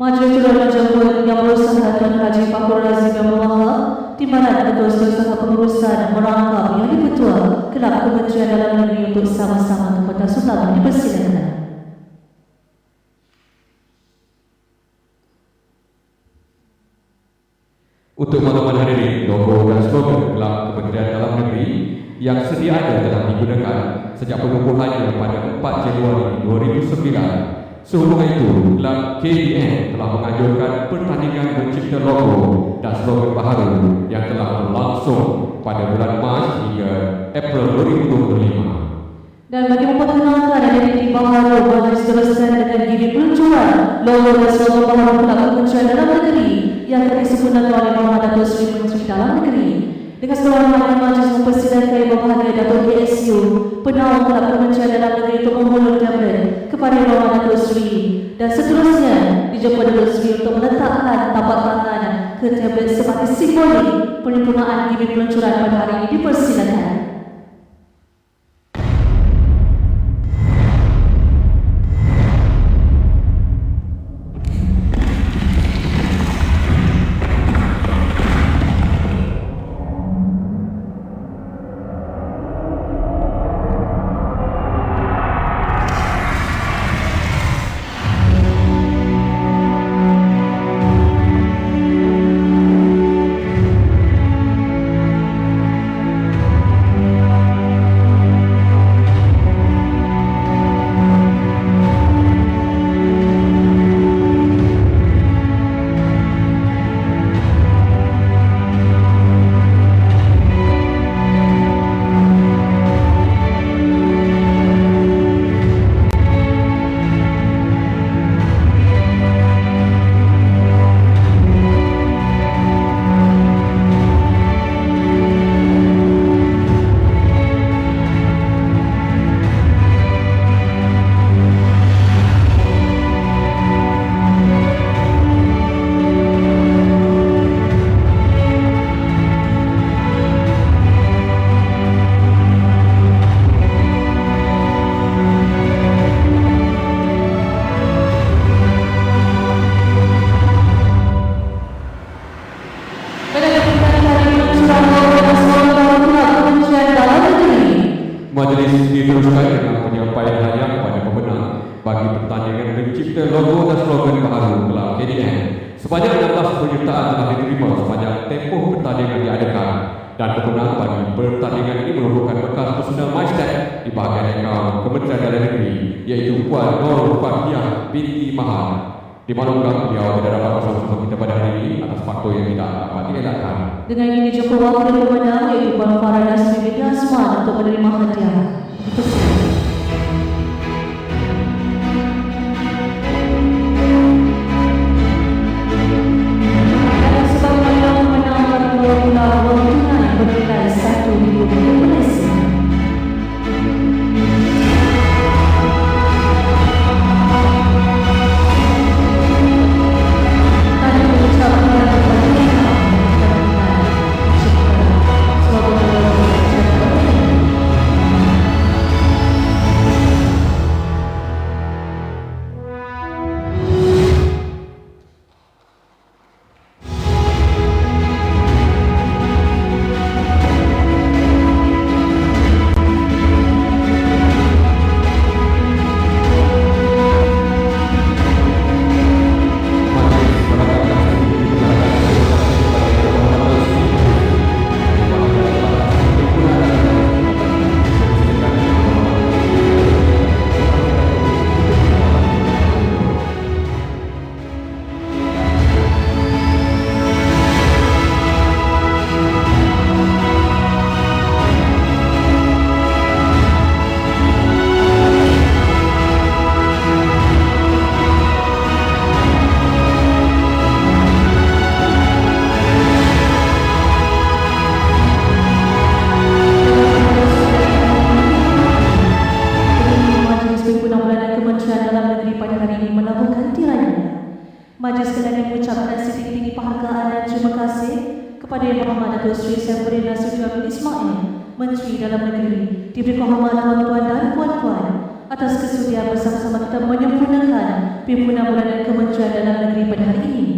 Majelis Turut menjemput yang berusaha Tuan Haji Fakhur Razif yang Wahab di mana Ketua Usaha Pengurusan merangkap yang dipetua Kelab Kementerian Dalam Negeri untuk sama-sama kepada Sultan dipersilakan. Untuk makluman hadirin, logo dan slogan Kelab Kementerian Dalam Negeri yang sedia ada telah digunakan sejak pengukuhannya pada 4 Januari 2009. Sehubungan itu, kelab KDN telah menganjurkan pertandingan mencipta logo dan slogan baharu yang telah berlangsung pada bulan Mac hingga April 2025. Dan bagi memperkenalkan identiti baharu, majlis teruskan dengan gigi peluncuran logo dan slogan baharu kelab Kementerian Dalam Negeri yang akan disempurnakan oleh Muhammad Datuk Seri Menteri Dalam Negeri. Dengan seterusnya majlis mempersilakan Ibu Bahagia Datuk DSU Penaung Kelab Kementerian Dalam Negeri untuk memulur tablet kepada Muhammad Datuk Seri, dan seterusnya dijemput Datuk Seri untuk meletakkan tapak tangan ke tablet sebagai simbolik penyempurnaan gigi peluncuran pada hari ini. Dipersilakan. Majlis diteruskan dengan penyampaian hadiah kepada pemenang bagi pertandingan mencipta logo dan slogan baharu kelab KDN. Sebanyak 16 penyertaan telah diterima sepanjang tempoh pertandingan diadakan, dan pemenang bagi pertandingan ini merupakan bekas personal majlis di bahagian akaun Kementerian Dalam Negeri, iaitu Puan Nur Farhiah binti Mahal. Dimaklumkan beliau tidak dapat bersama kita pada hari ini atas faktor yang tidak dapat dielakkan. Dengan ini dijemput wakil pemenang iaitu Puan Farah Nasri binti Asman untuk menerima hadiah. Dan sebagai pemenang kedua pula wang tunai bernilai RM1,000 Malaysia. Majlis sekalian mengucapkan setinggi-tinggi penghargaan dan terima kasih kepada Yang Berhormat Datuk Seri Saifuddin Nasution bin Ismail, Menteri Dalam Negeri, diberi kehormatan tuan-tuan dan puan-puan atas kesudian bersama-sama kita menyempurnakan pimpinan bulanan Kementerian Dalam Negeri pada hari ini.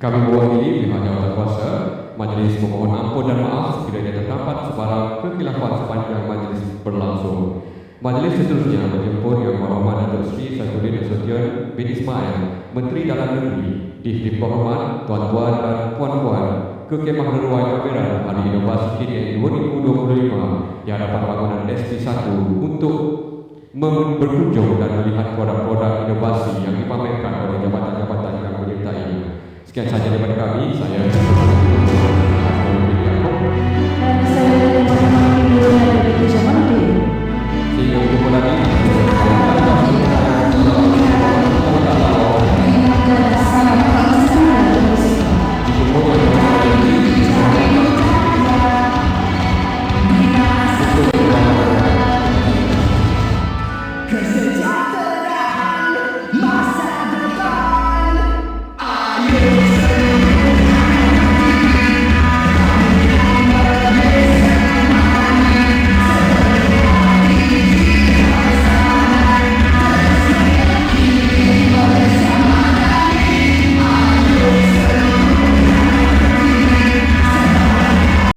Kami mewakili pihak jawatan kuasa majlis memohon ampun dan maaf sekiranya terdapat sebarang kekhilafan sepanjang majlis berlangsung. Majlis seterusnya menjemput Yang Berhormat Datuk Seri Saifuddin Nasution bin Ismail, Menteri Dalam Negeri, diberi hormat tuan-tuan dan puan-puan ke Kemah Leruai Kamera Hari Inovasi KKN 2025 di hadapan bangunan ST1 untuk berkunjung dan melihat produk-produk inovasi yang dipamerkan oleh jabatan-jabatan yang menyertai. Sekian sahaja daripada kami. Saya